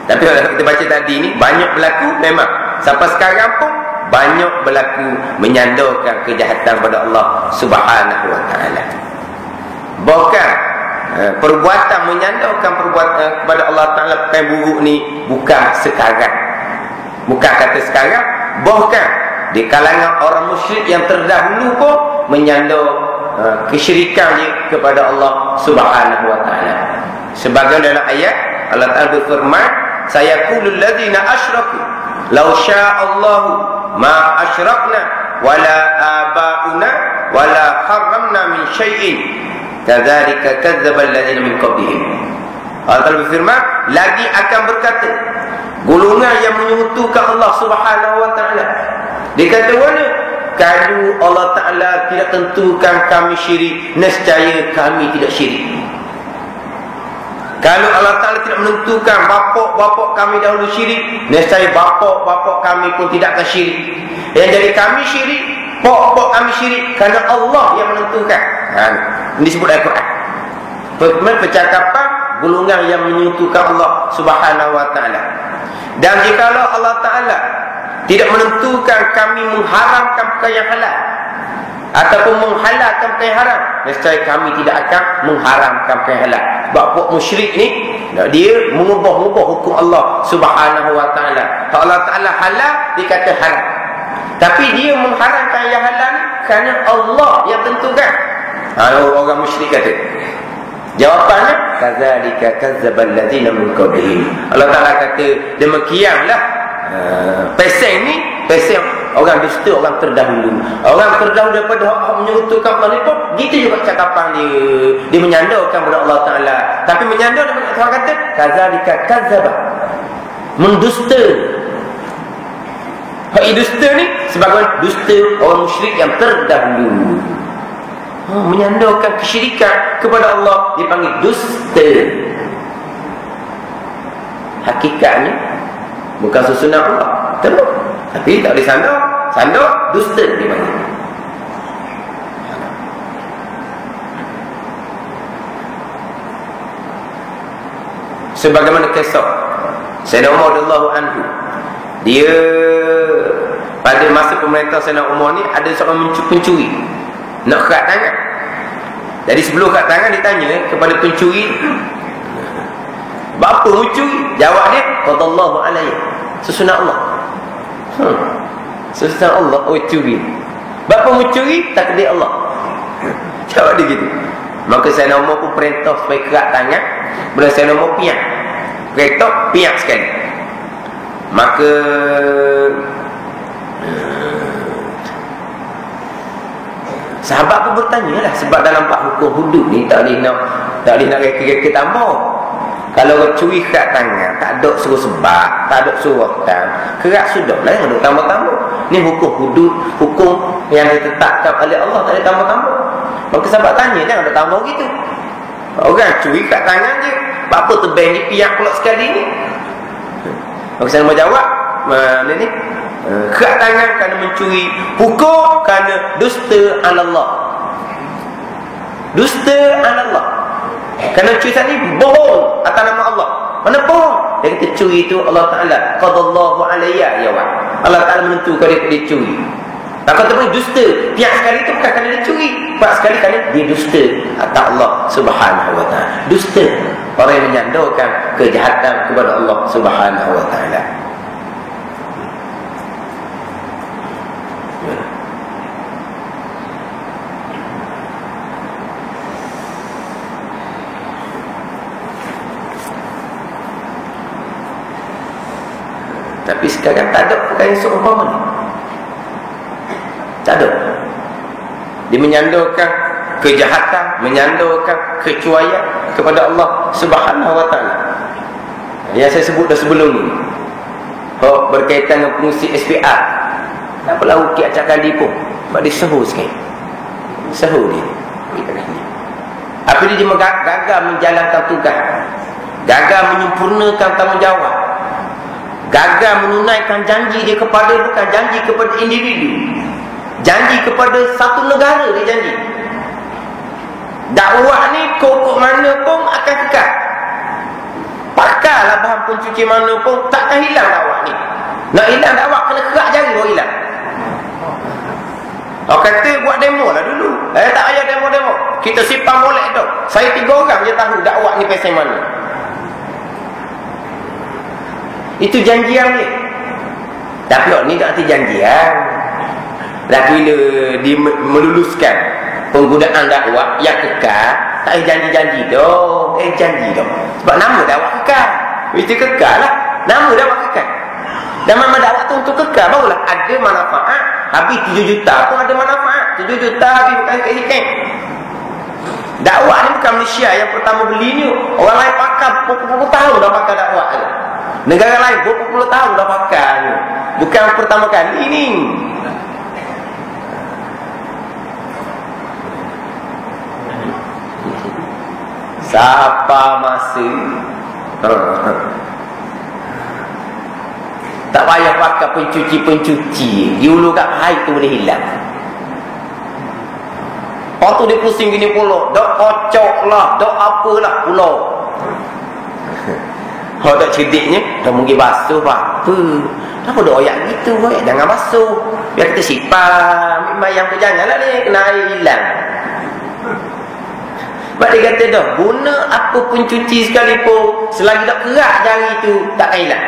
Tapi kalau kita baca tadi ni banyak berlaku, memang sampai sekarang pun banyak berlaku menyandarkan kejahatan pada Allah Subhanahu Wa Ta'ala. Bahkan perbuatan menyandarkan perbuatan kepada Allah Ta'ala yang buruk ni bukan sekarang, bukan kata sekarang, bahkan di kalangan orang musyrik yang terdahulu pun menyandar kesyirikan dia kepada Allah Subhanahu Wa Ta'ala. Sebagai dalam ayat Allah Ta'ala berfirman, sayaqulul ladzina asyraku law sya'allahu ma asyrakna wala abauna wala harramna min syai'in kadzalika kadzdzabal ladzina min qablihim. Allah Ta'ala berfirman, lagi akan berkata golongan yang menyekutukan Allah Subhanahu Wa Ta'ala. Dia kata mana? Kalau Allah Ta'ala tidak tentukan kami syirik, nescaya kami tidak syirik. Kalau Allah Ta'ala tidak menentukan bapak-bapak kami dahulu syirik, nescaya bapak-bapak kami pun tidak akan syirik. Yang jadi kami syirik, bapak kami syirik, kerana Allah yang menentukan. Ini disebut Al-Quran. Percakapan golongan yang menyentuhkan Allah Subhanahu Wa Ta'ala. Dan jikalau Allah Ta'ala tidak menentukan kami mengharamkan perkara yang halal ataupun menghalalkan perkara yang haram, nescaya kami tidak akan mengharamkan perkara yang halal. Sebab buat musyrik ni, dia mengubah-ubah hukum Allah Subhanahu wa Ta'ala. Allah Ta'ala halal, dia kata haram. Tapi dia mengharamkan yang halal ni kerana Allah yang tentukan. Orang musyrik kata. Jawapannya, kadzalika kadzdzabal ladzina min qablihim. Allah Ta'ala kata, demikianlah peseng ni, peseng orang dusta, orang terdahulu. Orang terdahulu daripada hak menyekutukan Allah ni pun gitu juga cakapan dia. Dia menyandarkan kepada Allah Ta'ala. Tapi menyandar dengan Allah kata, kadzalika kadzdzaba, mendusta. Hak dusta ni sebagai dusta orang musyrik yang terdahulu. Menyandarkan kesyirikan kepada Allah dipanggil dusta. Hakikatnya bukan susunan Allah, betul? Tapi tak boleh sandar. Sandar dusta dipanggil. Sebagaimana kisah Sayyidina Umar radhiyallahu anhu, dia pada masa pemerintah Sayyidina Umar ni ada seorang pencuri nak kerat tangan. Jadi sebelum kerat tangan ditanya kepada pencuri, "Apa mencuri?" Jawab dia, "Qadallahu alayya." Sesunat Allah. Sesunat Allah, oh curi. Bapa mencuri, takdir Allah. Jawab dia gitu. Maka Sayyidina Umar pun perintah supaya kerat tangan. Bila Sayyidina Umar piak, perintah piak sekali. Maka sahabat pun bertanya lah, sebab dalam bab hukum hudud ni tak boleh nak reka-reka tambah. Kalau orang curi kerat tangan, tak ada suruh sebab, tak ada suruh waktan, kerat sudah lah, yang ada tambah-tambah. Ni hukum hudud, hukum yang ditetapkan oleh Allah, tak ada tambah-tambah. Maka sahabat tanya, jangan ada tambah gitu. Orang curi kerat tangan je, apa tebang ni piak pula sekali ni. Maka saya mau jawab, mana ni? Kerat tangan kerana mencuri, hukum kerana dusta ala Allah. Dusta ala Allah. Kerana curi tadi bohong atas nama Allah. Mana bohong? Dia kata curi itu Allah Ta'ala qadallahu alayya, ya wa. Allah Ta'ala menentukan dia curi. Tak kata pun dusta. Tiap sekali itu bukan kerana dia curi, pak sekali kerana dia dusta atas Allah Subhanahu wa Ta'ala. Dusta, orang yang menyandarkan kejahatan kepada Allah Subhanahu wa Ta'ala. Tapi sekarang tak ada perkara yang seumpama ni. Tak ada. Dia menyandarkan kejahatan, menyandarkan kecuaian kepada Allah Subhanahu wa Ta'ala. Yang saya sebut dah sebelum ni, berkaitan dengan fungsi SPR. Tak apalah ukit acak kali pun, sebab dia sahur sikit. Sahur dia. Apa dia gagal menjalankan tugas, gagal menyempurnakan tanggungjawab, gagal menunaikan janji dia kepada, bukan janji kepada individu, janji kepada satu negara dia janji. Dakwah ni kokok mana pun akan kekal. Pakailah bahan pencuci mana pun takkan hilang dakwah ni. Nak hilang dakwah kena kerak jari baru hilang. Orang kata buat demo lah dulu. Tak payah demo-demo, kita simpan molek tu. Saya 3 orang je tahu dakwah ni pasal mana. Itu janjian ni. Tapi orang ni tak arti janjian. Lagi bila dia meluluskan penggunaan dakwah yang kekal, tak ada janji-janji dah. Janji dah. Sebab nama dakwah kekal. Mesti kekal lah. Nama dakwah kekal. Dan nama dakwah tu untuk kekal, barulah ada manfaat. Habis 7 juta pun ada manfaat. 7 juta habis bukan sikit-sikit. Dakwah ni bukan Malaysia yang pertama beli ni. Orang lain pakai berpuluh-puluh tahun dah pakai dakwah tu. Negara lain berpuluh-puluh tahun dah pakai ni. Bukan pertama kali ni. Siapa masa tak payah pakai pencuci-pencuci, dulu kat air tu boleh hilang. Lepas tu dia pusing gini pula, dok kocok lah, dok apalah pula. Hak tak cerdiknya dah mungkin basuh apa. Kenapa dok oyak gitu boy? Jangan basuh. Biar kita sipam. Bayang tu janganlah ni kena air hilang. Sebab dia kata dah, guna apa pun cuci sekalipun, selagi tak kerak jari tu tak akan hilang.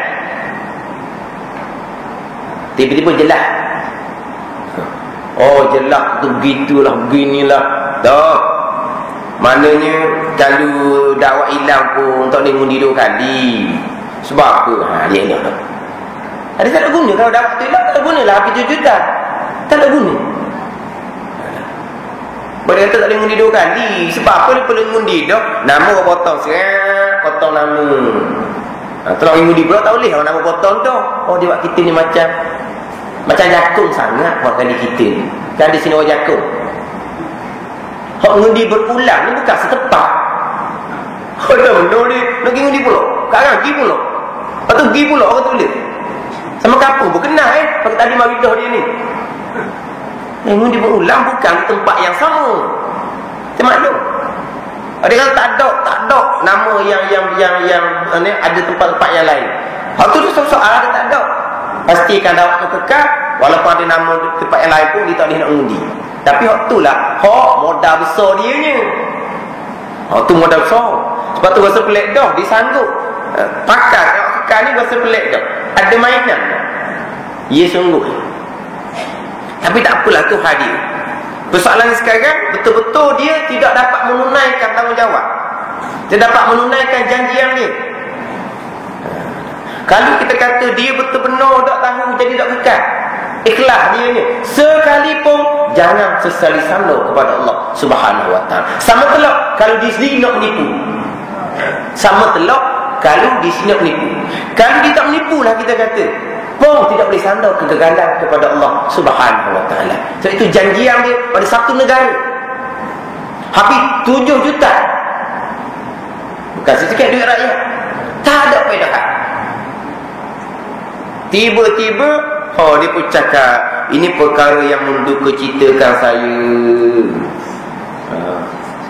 Tiba-tiba jelas. Oh jelas tu begitulah, beginilah. Dah. Maknanya kalau dakwah hilang pun tak boleh ngundi 2 kali. Sebab apa? Dia hilang dah. Ada tak ada guna kalau dakwah tu hilang, tak ada guna lah. Habis 7 juta. Tak ada guna. Boleh kata tak boleh ngundi 2 kali. Sebab apa dia perlu ngundi dah? Nama potong serat, potong nama. Kalau ngundi pula tak boleh. Kalau nama potong dah. Oh dia buat kita ni macam jakung sangat buat kali kita ni. Kan di sini orang jakung. Hak ngundi berulang ni bukan setepak. Ada benda ni nak pergi ngundi pula. Sekarang pergi pula. Lepas tu pergi pula orang tulis. Sama kampung pun kenal pakai tadi maridah dia ni. Ngundi berulang bukan tempat yang sama. Macam mana? Ada kata tak ada nama yang ni ada tempat-tempat yang lain. Hak tu soal ada tak ada. Pastikan dakwah tu kekal walaupun ada nama tempat yang lain pun dia tak boleh nak undi. Tapi hak tu lah hak modal besar dia nya. Hak tu modal besar. Sebab tu rasa pelik dah dia sanggup pakai dakwah kekal ni rasa pelik dah. Ada mainan. Ya sungguh. Tapi tak apalah tu hadir. Persoalan sekarang betul-betul dia tidak dapat menunaikan tanggungjawab. Dia dapat menunaikan janji yang dia. Kalau kita kata dia betul-betul tak tahu jadi tak kekal, ikhlas dia ni. Sekalipun jangan sesali sandar kepada Allah Subhanahu Wa Taala. Sama telok kalau dia sendiri nak menipu. Sama telok kalau dia sendiri nak menipu. Kalau dia tak menipu lah kita kata, pun tidak boleh sandar kegagalan kepada Allah Subhanahu Wa Taala. Sebab itu janjian dia pada satu negara. Habis 7 juta. Bukan sedikit duit rakyat. Tak ada faedah. Tiba-tiba dia pun cakap, ini perkara yang menduka citakan saya.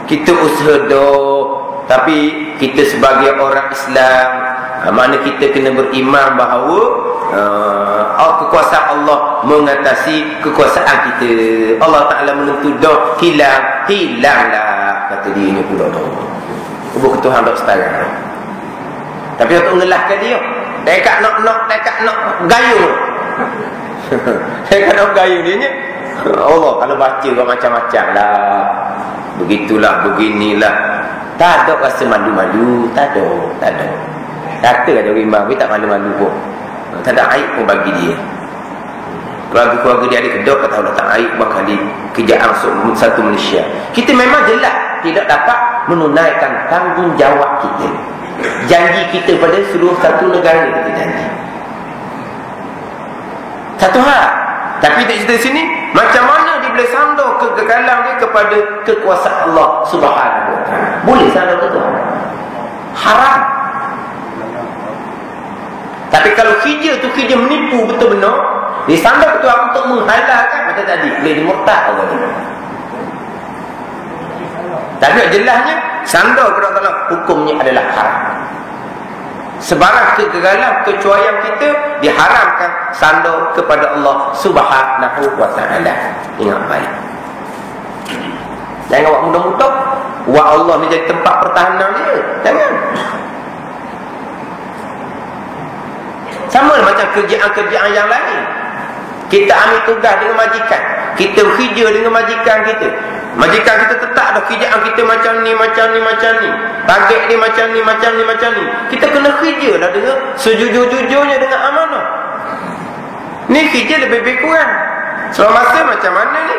Kita usaha dah, tapi kita sebagai orang Islam, mana kita kena beriman bahawa kekuasaan Allah mengatasi kekuasaan kita. Allah Ta'ala menentu dah hilanglah, kata dia ni pula dah. Hubung Tuhan tak setara. Tapi untuk mengelahkan dia, dekat nak gayung. Dekat nak gayung dia ni. Allah kalau baca macam-macam lah. Begitulah, beginilah. Tak ada rasa malu-malu. Tak ada. Kata ada rimba, tapi tak malu-malu pun. Tak ada aib pun bagi dia. Keluarga-keluarga dia ada kedok, kata Allah tak aib bakali kejayaan satu Malaysia. Kita memang jelas tidak dapat menunaikan tanggungjawab kita. Janji kita pada seluruh satu negara kita janji. Satu hal. Tapi tak cerita sini, macam mana dia boleh sandar kegagalan dia kepada kekuasaan Allah Subhanahu Wa Taala? Boleh sandar ke Tuhan? Haram. Tapi kalau kerja tu kerja menipu betul-betul, dia sandar ke Tuhan untuk menghalalkan, macam tadi boleh dimurtad orang ni. Tapi jelasnya sandar kepada Allah hukumnya adalah haram. Sebarang kegagalan, kecuaian kita diharamkan sandar kepada Allah Subhanahu Wa Taala. Ingat baik. Jangan buat mudah-mudah buat Allah ni jadi tempat pertahanan dia. Jangan. Sama macam kerjaan-kerjaan yang lain. Kita ambil tugas dengan majikan, kita kerja dengan majikan kita. Majikan kita tetap dah kerjaan kita macam ni. Target ni macam ni. Kita kena kerja lah dengan sejujur-jujurnya dengan amanah. Ni kerja lebih kurang. Selama masa macam mana ni?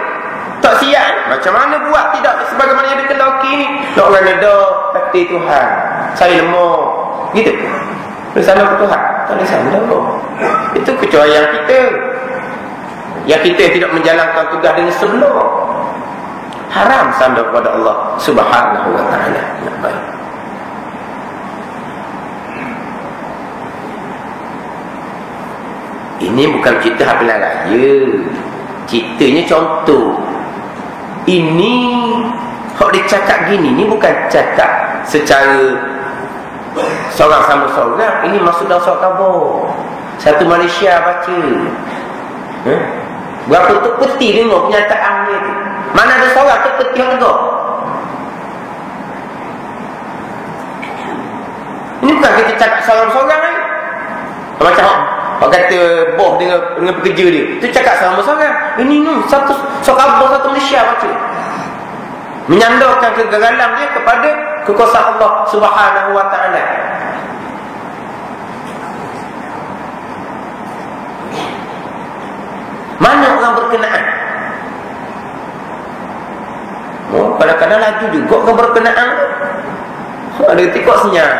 Tak siap. Macam mana buat? Tidak sebagaimana yang dikendaki ni. Nak orang ada hati Tuhan. Saya lemah. Gitu. Bersandar ke Tuhan. Tak boleh sandar. Itu kecuaian kita. Yang kita tidak menjalankan tugas dengan sebenar. Haram sandar kepada Allah Subhanahu Wa Taala. Baik. Ini bukan cerita hafilan raya. Ceritanya contoh. Ini hak dia cakap gini, ni bukan cakap secara seorang sama seorang, ini masuk dalam surat khabar. Satu Malaysia baca. Berapa tu peti tengok kenyataan dia tu. Mana ada seorang tu peti yang tegak. Ini bukan kita cakap seorang-seorang ni. Macam orang kata bos dengan pekerja dia, tu cakap seorang-seorang. Ini satu surat khabar satu Malaysia baca. Menyandarkan kegagalan dia kepada kekuasaan Allah Subhanahu wa ta'ala. Mana orang berkenaan? Kadang-kadang laju juga orang berkenaan. Ada ketika senyap.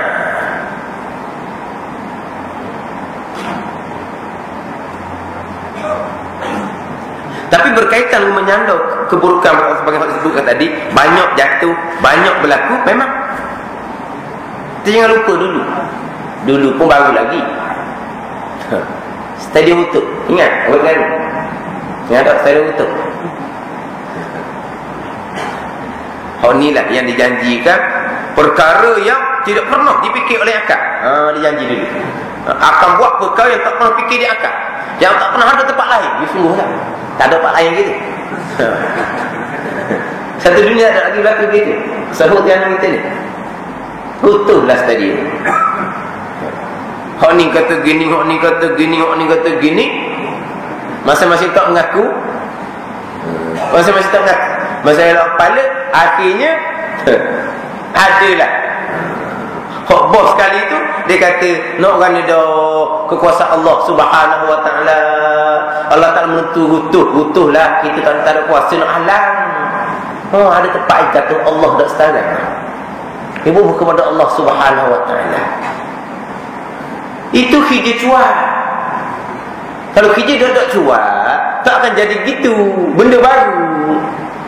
Tapi berkaitan dengan menyandar keburukan sebagai yang disebutkan tadi, banyak jatuh, banyak berlaku, memang. Kita jangan lupa dulu pun baru lagi. Stadium utuh, ingat orang baru. Ingat tak stadium utuh? Inilah yang dijanjikan, perkara yang tidak pernah dipikir oleh akal. Dijanji dulu akan buat perkara yang tak pernah fikir di akal, yang tak pernah ada tempat lain. Dia sungguhlah tak ada tempat lain gitu. Satu dunia ada lagi berlaku gitu. Sahut yang kita ni utuhlah stadium. Hak ni kata gini, hak ni kata gini, hak ni kata gini. Masing-masing tak mengaku. Masing-masing tak mengaku. Masalah kepala, akhirnya adalah hak bos sekali tu, dia kata nak orang ada kekuasaan Allah Subhanahu wa ta'ala. Allah tak menentu utuhlah, kita tak ada kuasa nak halang. Ada tempat kata Allah tak setara. Ibu kepada Allah Subhanahu wa ta'ala. Itu kerja cuak. Kalau kerja tak cuak, tak akan jadi gitu. Benda baru.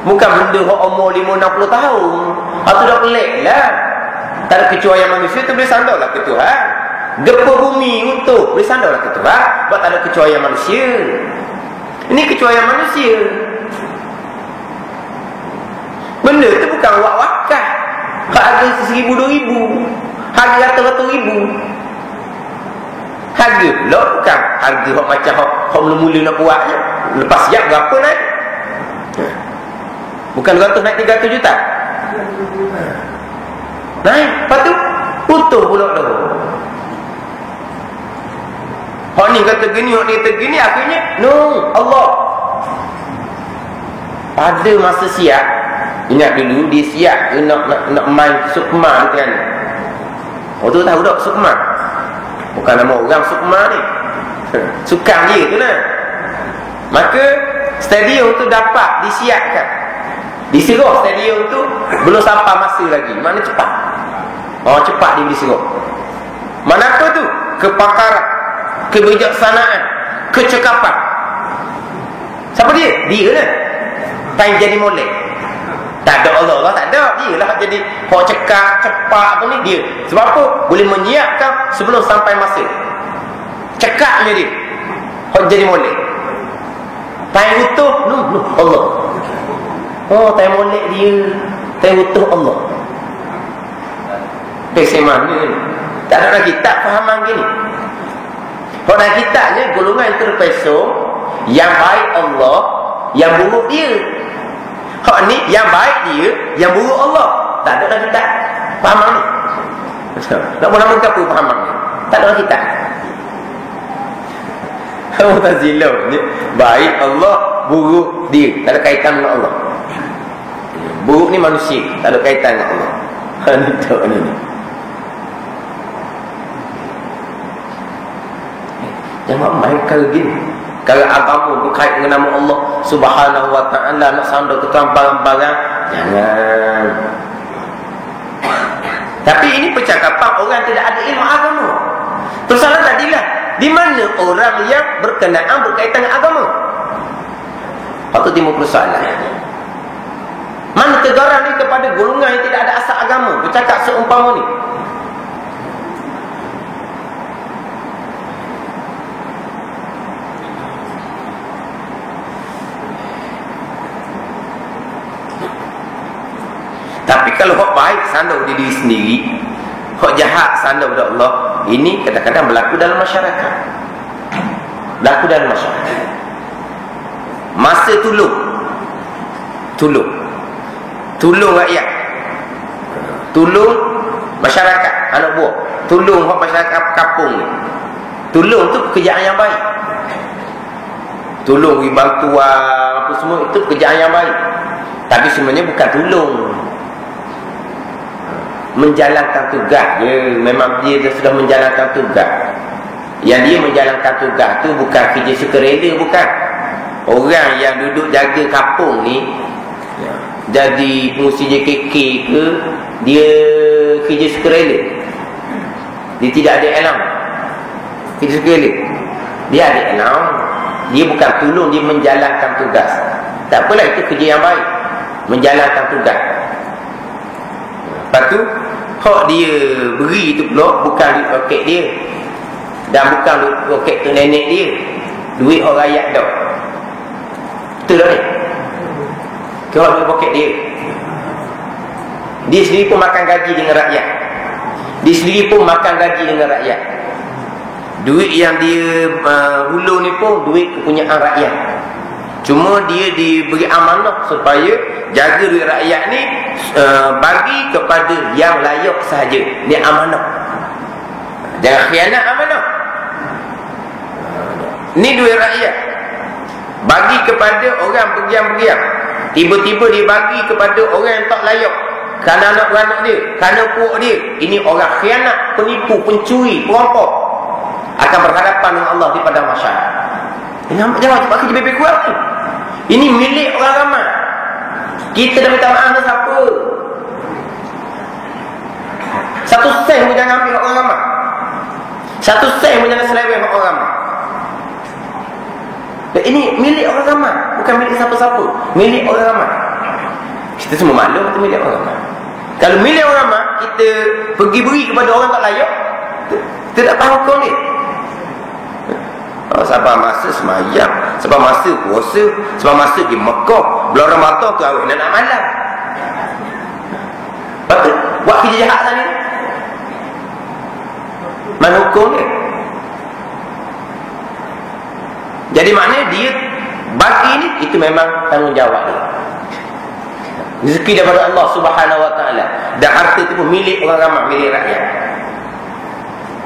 Bukan benda umur 50-60 tahun. Itu dah pelik lah. Tak ada kecuaian manusia tu boleh sandarlah ke Tuhan. Gempa bumi utuh boleh sandarlah ke Tuhan. Sebab tak ada kecuaian manusia. Ini kecuaian manusia. Benda tu bukan wak-wakah. Harga 1,000-2,000, harga ratus-ratus ribu. Harga pula bukan harga hak macam hak mula-mula nak buatnya. Lepas siap berapa naik? Bukan 200 naik 300 juta. Naik, lepas tu utuh pula tu. Hak ni kata gini, hak ni kata gini, akhirnya Allah pada masa siap. Ingat dulu dia siap ke nak main Sukma kan. Tu tahu tak Sukma? Bukan nama orang Sukma ni. Sukan dia tu lah. Maka stadium tu dapat disiapkan. Diserah stadium tu belum sampai masa lagi. Mana cepat? Cepat dia diserah. Mana apa tu? Kepakaran, kebijaksanaan, kecekapan. Siapa dia? Dia lah. Tak jadi molek. Tak ada Allah, tak ada. Dia lah jadi hak cekap, cepat apa ni dia. Sebab apa? Boleh menyiapkan sebelum sampai masa. Cekapnya dia. Hak jadi molek. Time utuh, Allah. Time molek dia. Time utuh Allah. Peseman ni. Tak ada lagi tak fahaman gini. Kalau kitabnya golongan terpesong, yang baik Allah, yang buruk dia. Hak ni yang baik dia, yang buruk Allah. Tak ada dalam kitab fahaman ni. Nak menamakan apa fahaman ni? Tak ada dalam kitab. Mu'tazilah ni baik Allah, buruk dia. Tak ada kaitan dengan Allah. Buruk ni manusia, tak ada kaitan dengan Allah. Ni tak ni. Jangan main kali gini. Kalau agama berkait dengan nama Allah Subhanahu wa ta'ala, nak sandar ke tuan barang-barang, jangan. Tapi ini percakapan orang tidak ada ilmu agama. Persoalan tadilah, di mana orang yang berkenaan berkaitan dengan agama? Waktu timbul persoalan. Mana tegaran ni kepada golongan yang tidak ada asal agama bercakap seumpama ni? Tapi kalau hak baik sandar diri sendiri, hak jahat sana kepada Allah, ini kadang-kadang berlaku dalam masyarakat. Berlaku dalam masyarakat. Masa tolong rakyat, tolong masyarakat, anak buah, tolong hak masyarakat kampung ni. Tolong tu pekerjaan yang baik. Tolong beri bantuan apa semua, itu pekerjaan yang baik. Tapi sebenarnya bukan tolong, menjalankan tugas. Memang dia sudah menjalankan tugas. Yang dia menjalankan tugas tu bukan kerja sukarela, bukan. Orang yang duduk jaga kampung ni, jadi pengurusi JKK ke, dia kerja sukarela. Dia tidak ada alam kerja sukarela. Dia ada alam. Dia bukan tolong, dia menjalankan tugas. Tak apalah, itu kerja yang baik, menjalankan tugas. Lepas tu hak dia beri tu pula bukan duit poket dia, dan bukan duit poket tu nenek dia, duit orang rakyat dah. Betul tak ni? Kau duit poket dia. Dia sendiri pun makan gaji dengan rakyat. Dia sendiri pun makan gaji dengan rakyat. Duit yang dia hulur ni pun duit kepunyaan rakyat. Cuma dia diberi amanah supaya jaga duit rakyat ni, bagi kepada yang layak sahaja. Ni amanah. Jangan khianat amanah. Ni duit rakyat, bagi kepada orang bergiam-bergiam. Tiba-tiba dia bagi kepada orang yang tak layak, kerana anak-anak dia, kerana puak dia. Ini orang khianat, penipu, pencuri, perampok, akan berhadapan dengan Allah di padang mahsyar. Jangan cepat kerja bebek kuat ni. Ini milik orang ramai. Kita dah minta maaf dengan siapa? Satu sen pun jangan ambil orang ramai. Satu sen pun jangan seleweng orang ramai. Ini milik orang ramai, bukan milik siapa-siapa. Milik orang ramai. Kita semua maklum itu milik orang ramai. Kalau milik orang ramai, kita pergi beri kepada orang tak layak, kita tak tahu kau ni. Sampai masa semayang, sampai masa puasa, sampai masa di Mekah, bulan Ramadan tu awak nak malam. Lepas tu buat kerja jahat tadi, mana hukum dia? Jadi maknanya dia bagi ni, itu memang tanggungjawab dia. Rezeki daripada Allah Subhanahu Wa Taala, dan harta itu pun milik orang ramai, milik rakyat.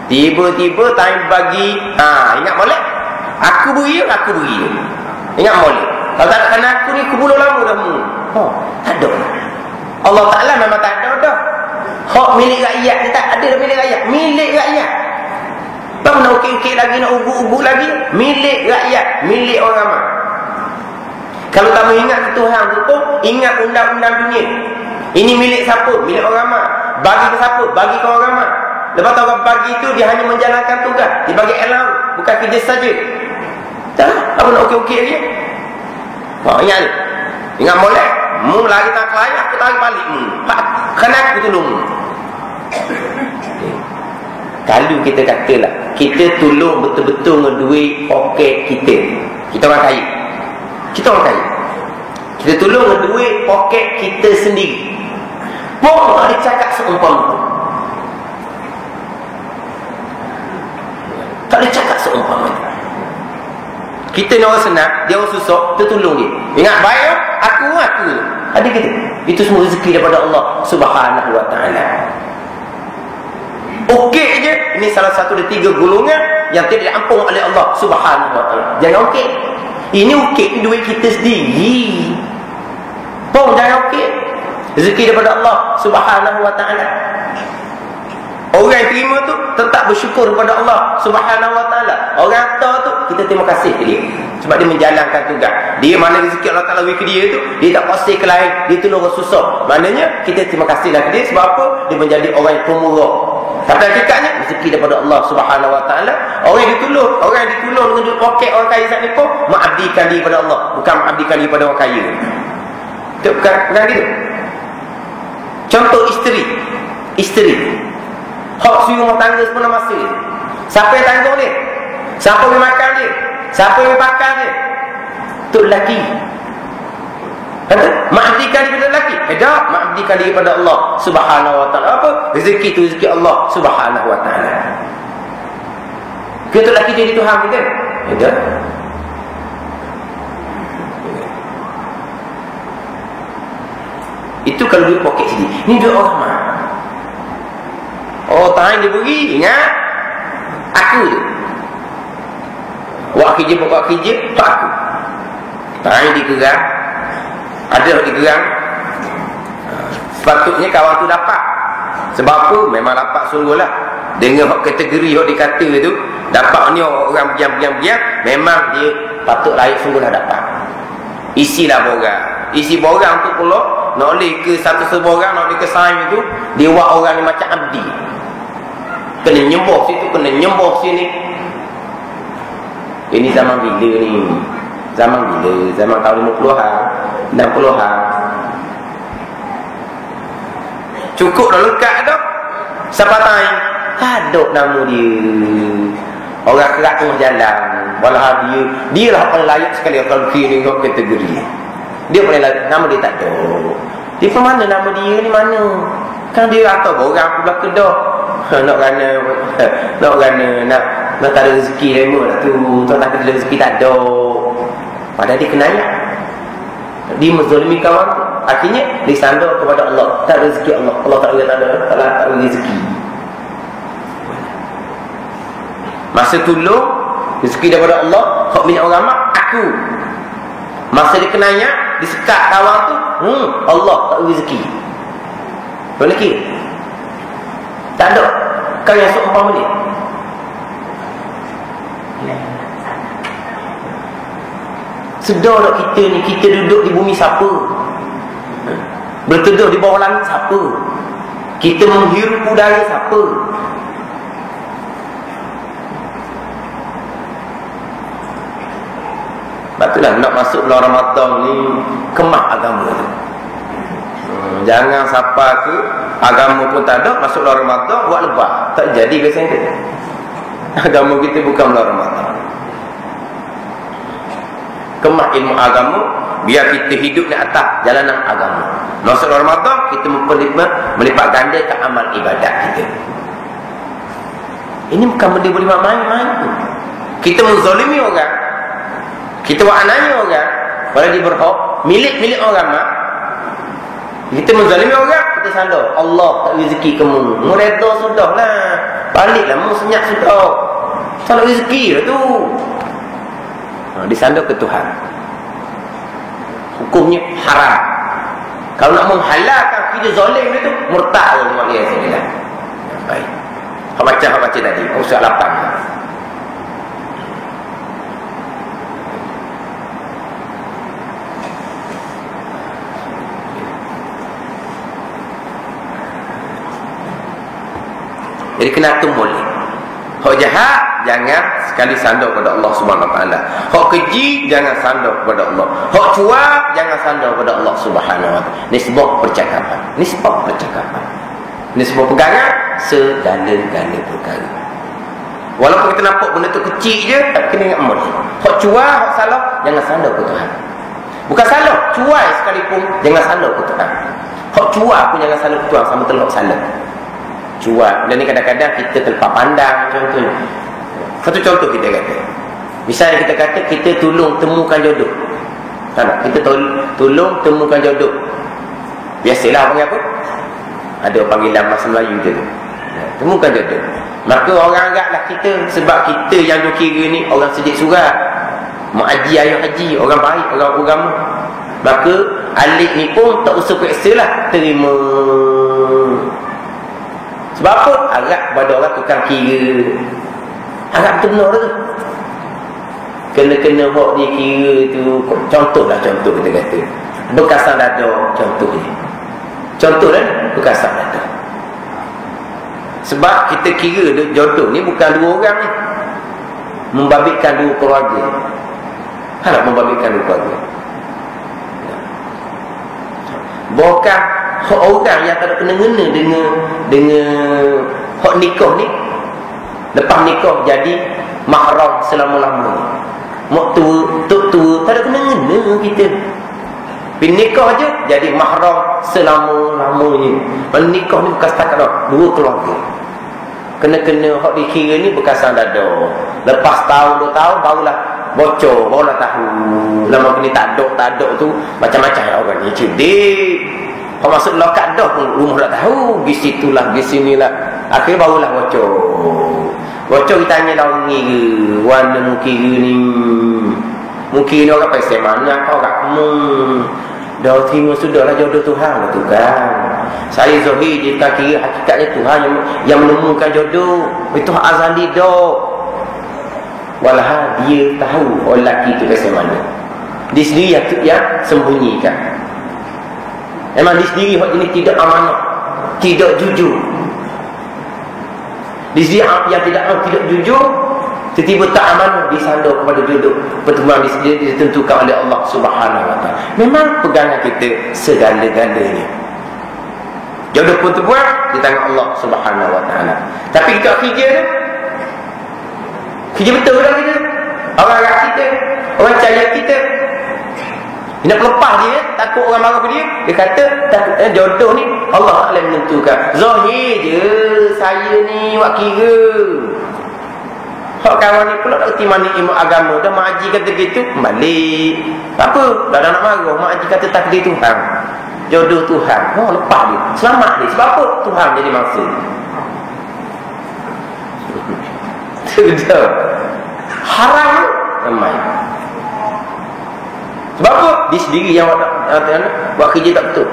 Tiba-tiba time bagi, ingat molek, aku beri. Ingat molek. Kalau tak kena aku ni kebuluh lama dah. Tak ada. Allah Ta'ala memang tak ada dah. Hak milik rakyat ni tak ada dah, milik rakyat. Milik rakyat. Tak nak ukik-ukik lagi, nak ubuk-ubuk lagi. Milik rakyat, milik orang ramai. Kalau tak mengingat Tuhan tu pun, ingat undang-undang dunia. Ini milik siapa? Milik orang ramai. Bagi ke siapa? Bagi ke orang ramai. Lepas tu orang bagi tu, dia hanya menjalankan tugas. Dia bagi alam, bukan kerja saja. Tak, apa nak okey-okey lagi? Ingat tu. Ingat molek. Mu lari tak klien, aku tarik balik mu. Kena aku tolong mu. Kalau kita katalah, kita tolong betul-betul dengan duit poket kita. Kita orang kaya. Kita Kita tolong dengan duit poket kita sendiri. Pun ada cakap seumpama. Tak boleh cakap seumpama. Kita ni orang senang, dia orang susah, kita tolong dia. Ingat baik, aku. Ada kita. Itu semua rezeki daripada Allah Subhanahu Wa Taala. Okey je, ini salah satu dari 3 golongan yang tidak diampun oleh Allah Subhanahu Wa Taala. Jangan okey. Ini okey, ini duit kita sendiri. Pun jangan okey. Rezeki daripada Allah Subhanahu Wa Taala. Orang yang terima tu tetap bersyukur kepada Allah Subhanahu Wa Taala. Orang tahu tu kita terima kasih ke dia, sebab dia menjalankan tugas. Dia mana rezeki Allah Taala bagi ke dia tu, dia tak pasir ke lain, dia tolong orang susah. Maknanya kita terima kasihlah ke dia, sebab apa? Dia menjadi orang yang pemurah. Tapi hakikatnya rezeki daripada Allah Subhanahu Wa Taala. Orang yang ditolong dengan duit poket orang kaya saat ni pun mengabdikan diri kepada Allah, bukan mengabdikan diri kepada orang kaya. Itu bukan gitu. Contoh isteri. Hak suri rumah tangga semua masa dia. Siapa yang tanggung dia? Siapa yang makan dia? Siapa yang pakai dia? Tok lelaki. Kata, ma'abdikan diri pada lelaki. Tak, ma'abdikan diri pada Allah Subhanahu wa ta'ala. Apa? Rezeki tu rezeki Allah Subhanahu wa ta'ala. Kita lelaki jadi Tuhan kita. Tak. Itu kalau duit poket sendiri. Ni duit orang mah. Oh, tahan dia beri. Ingat? Aku tu. Buat kerja, buat kerja, tak aku. Tahan dia gerang. Ada dia gerang. Sepatutnya kawan tu dapat. Sebab apa? Memang dapat sungguh lah. Dengan kategori yang dikata tu, dapat ni orang biang-biang, memang dia patut layak sungguh lah dapat. Isilah borang. Isi borang tu pula nak boleh ke satu seborang, nak boleh ke saing itu, dia buat orang ni macam abdi. Kena nyembah situ, kena nyembah sini. Ini zaman bila ni? Zaman bila? Zaman tahun 50-an, 60-an. Cukup dah lengkap dah. Siapa tanya? Hadok nama dia. Orang kerak tengah jalan. Walau dia lah paling layak sekali kalau kira tengok kategori. Dia paling layak. Nama dia tak ada. Dia pun mana nama dia ni mana? Kan dia atau orang pula kedah. Nak tak ada rezeki lama lah tu. Tak ada rezeki tak ada. Padahal dia kena ayat. Dia menzalimi kawan tu. Akhirnya dia sandar kepada Allah. Tak rezeki Allah. Allah tak ada rezeki. Masa tolong rezeki daripada Allah, hak milik orang mak aku. Masa dia kena ayat, disekat kawan tu, Allah tak ada rezeki. Boleh kira? Tak ada. Kau yang seumpama boleh. Sedar tak kita ni, kita duduk di bumi siapa? Berteduh di bawah langit siapa? Kita menghirup udara siapa? Itulah nak masuk bulan Ramadan ni kemah agama tu. Jangan siapa ke agama pun tak ada, masuk bulan Ramadan buat lebah. Tak jadi biasanya tu. Agama kita bukan bulan Ramadan. Kemah ilmu agama biar kita hidup di atas jalanan agama. Masuk bulan Ramadan kita melipat gandakan amal ibadat kita. Ini bukan benda boleh main-main. Kita menzalimi orang. Kita buat anaknya orang, kalau dia berhak milik orang mak, kita menzalimi orang, kita sandar Allah tak rezeki kamu, mu redha sudah lah, baliklah mu senyap sudah, tak rezeki lah tu. Disandar ke Tuhan, hukumnya haram. Kalau nak menghalalkan kita zalim itu murtad Allah dia sekalian. Baik, baca tadi usul 8. Jadi kena atur boleh. Hak jahat jangan sekali sandar kepada Allah Subhanahu wa taala. Hak keji jangan sandar kepada Allah. Hak cuak jangan sandar kepada Allah Subhanahu wa taala. Nisbah percakapan. Nisbah pegangan segala-gala perkara. Walaupun kita nampak benda tu kecil je, tak kena ingat amal. Hak cuak, hak salah jangan sandar ke Tuhan. Bukan salah, cuak sekalipun jangan sandar ke Tuhan. Hak cuak pun jangan sandar ke Tuhan sama telok salah. Cuak. Dan ni kadang-kadang kita terlepas pandang. Contohnya satu contoh kita kata, misalnya kita kata kita tolong temukan jodoh. Tak, kita tolong temukan jodoh. Biasalah panggil apa? Ada panggilan bahasa Melayu je tu. Temukan jodoh. Maka orang agaklah kita, sebab kita yang duk kira ni orang sejik surat, mak haji, ayah haji, orang baik, orang agama. Maka alik ni pun tak usah periksa lah, terima. Sebab apa? Agak kepada orang tukang kira. Agak betul tu. Kena-kena buat dia kira tu. Contoh kita kata. Bekasan dada contohnya. Contoh kan? Bekasan dada. Sebab kita kira jodoh ni bukan dua orang ni. Membabitkan dua keluarga. Harap membabitkan dua keluarga. Bukan hak orang yang tak ada kena-kena dengan hak nikah ni. Lepas nikah jadi mahram selama-lamanya. Mak tua, tok tua, tak ada kena-kena kita. Nikah je jadi mahram selama-lamanya. Nikah ni bukan setakat dua keluarga. Kena-kena hak dikira ni berkesan dada. Lepas tahun 2 tahun barulah bocor, barulah tahu. Lama kena tak ada tu macam-macam orang ni cerdik. Kau masuk lokat dah pun rumah tak tahu. Di situlah, di sinilah. Akhirnya barulah bocor. Bocor kita tanya dah ni ke, warna mukira ni. Mungkin orang pasal mana kau kat kamu. Dah terima sudahlah jodoh Tuhan lah tu kan. Saya Zohir dia tak kira hakikatnya Tuhan yang menemukan jodoh. Itu azali dah. Walah dia tahu orang lelaki itu pasal mana. Dia sendiri yang sembunyikan. Memang dia sendiri yang tidak amanah, tidak jujur. Dia sendiri yang tidak jujur, tiba-tiba tak amanah disandar kepada jodoh pertemuan dia ditentukan oleh Allah Subhanahu Wa Taala. Memang pegangan kita segala-galanya. Jodoh pun terbuat di tangan Allah Subhanahu Wa Taala. Tapi kita kerja tu, kerja betul dah kita. Orang agak kita, orang cahaya kita. Dia nak lepas dia, takut orang marah pada dia. Dia kata jodoh ni Allah Ta'ala menentukan. Zahir je saya ni buat kira. Hak kawan ni pula tak kerti mana ilmu agama. Dah mak haji kata gitu, balik. Tak apa, dah nak marah. Mak haji kata takdir Tuhan, jodoh Tuhan. Lepas dia, selamat dia. Sebab apa? Tuhan jadi mangsa. Betul. Haram ramai. Sebab apa? Dia sendiri yang buat kerja tak betul.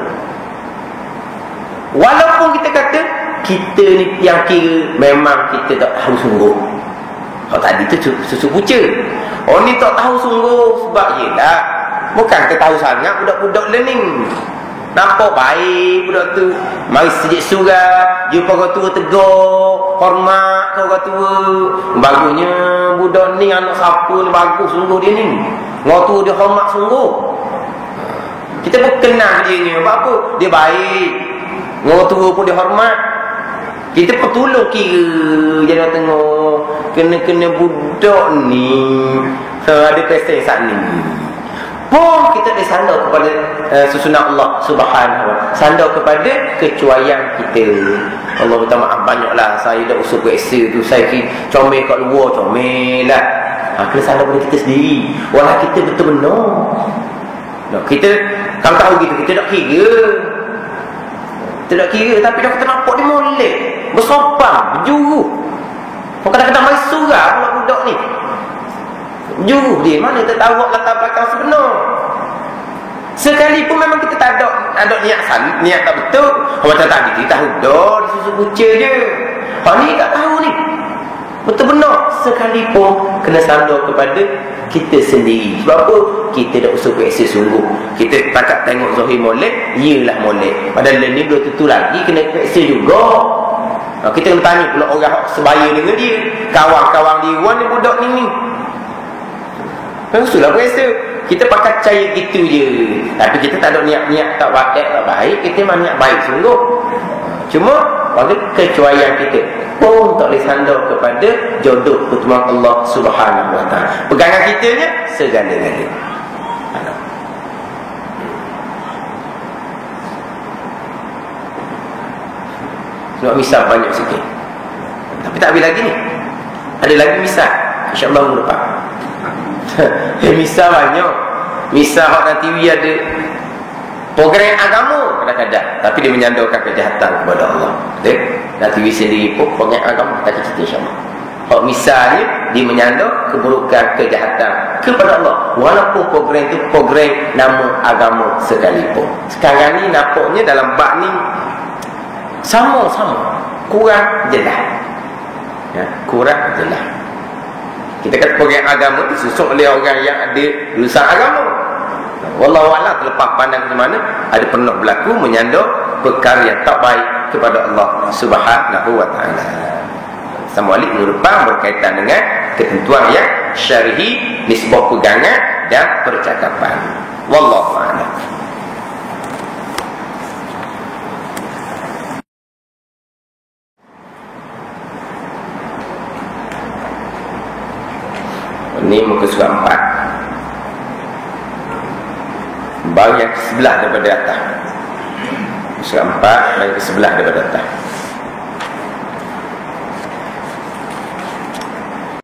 Walaupun kita kata kita ni yang kira memang kita tak tahu sungguh. Kalau tadi tu susu buca. Orang ni tak tahu sungguh. Sebab yelah, bukan kita tahu sangat budak-budak learning. Nampak baik budak tu, mari sejak surat, jumpa orang tua tegur, hormat ke orang tua. Bagusnya budak ni anak siapa ni, bagus sungguh dia ni. Orang tua dia hormat sungguh. Kita pun kenal dia ni. Apa? Dia baik. Orang tua pun dia hormat. Kita pun tolong kira jangan tengok kena-kena budak ni ada pesel saat ni. Pun kita disandar kepada susunan Allah Subhanahu Wa Taala. Sandar kepada kecuaian kita. Allah minta maaf banyaklah saya dah usul ke eksel tu, saya comel kat luar, comel lah. Kena sandar pada kita sendiri. Walau kita betul benar. Kita kalau tahu gitu kita tak kira. Tidak kira, tapi dah kita nampak dia molek, bersopan, berjuru. Kadang-kadang mari surah pula budak ni. Juru dia, mana kita tahu latar belakang sebenar. Sekalipun memang kita tak ada niat tak betul. Macam tadi kita tahu dah susu buca je. Hak ni tak tahu ni. Betul benar. Sekalipun kena sandar kepada kita sendiri. Sebab apa? Kita dah usul kuasa sungguh. Kita takat tengok Zohir molek, iyalah molek. Padahal ni belum tentu lagi kena kuasa juga. Kita kena tanya pula orang sebaya dengan dia, kawan-kawan dia, wan ni budak ni. Maksudlah kuasa. Kita pakai percaya gitu je. Tapi kita tak ada niat-niat tak baik, kita memang niat baik sungguh. Cuma pada kecuaian kita pun tak boleh sandar kepada jodoh pertemuan Allah Subhanahu Wa Taala. Pegangan kitanya segala-galanya. Sebab misal banyak sikit. Tapi tak habis lagi ni. Ada lagi misal. InsyaAllah minggu depan. Misal banyak. Misal hak TV ada program agama kadang-kadang, tapi dia menyandarkan kejahatan kepada Allah. Betul? Dan TV sendiri pun program agama kita cerita insyaAllah. Hak misalnya dia menyandar keburukan kejahatan kepada Allah, walaupun program itu program nama agama sekalipun. Sekarang ni nampaknya dalam bab ni sama-sama kurang jelas. Ya, kurang jelas. Kita kata program agama disusun oleh orang yang ada lulusan agama. Wallahu a'lam, terlepas pandang ke mana ada pernah berlaku menyandar perkara yang tak baik kepada Allah Subhanahu Wa Taala. Sambung balik minggu depan berkaitan dengan ketentuan yang syar'i, nisbah pegangan dan percakapan. Wallahu a'lam. Ini muka surat 4. baru yang ke sebelah daripada atas. Surah 4 baru ke sebelah daripada atas.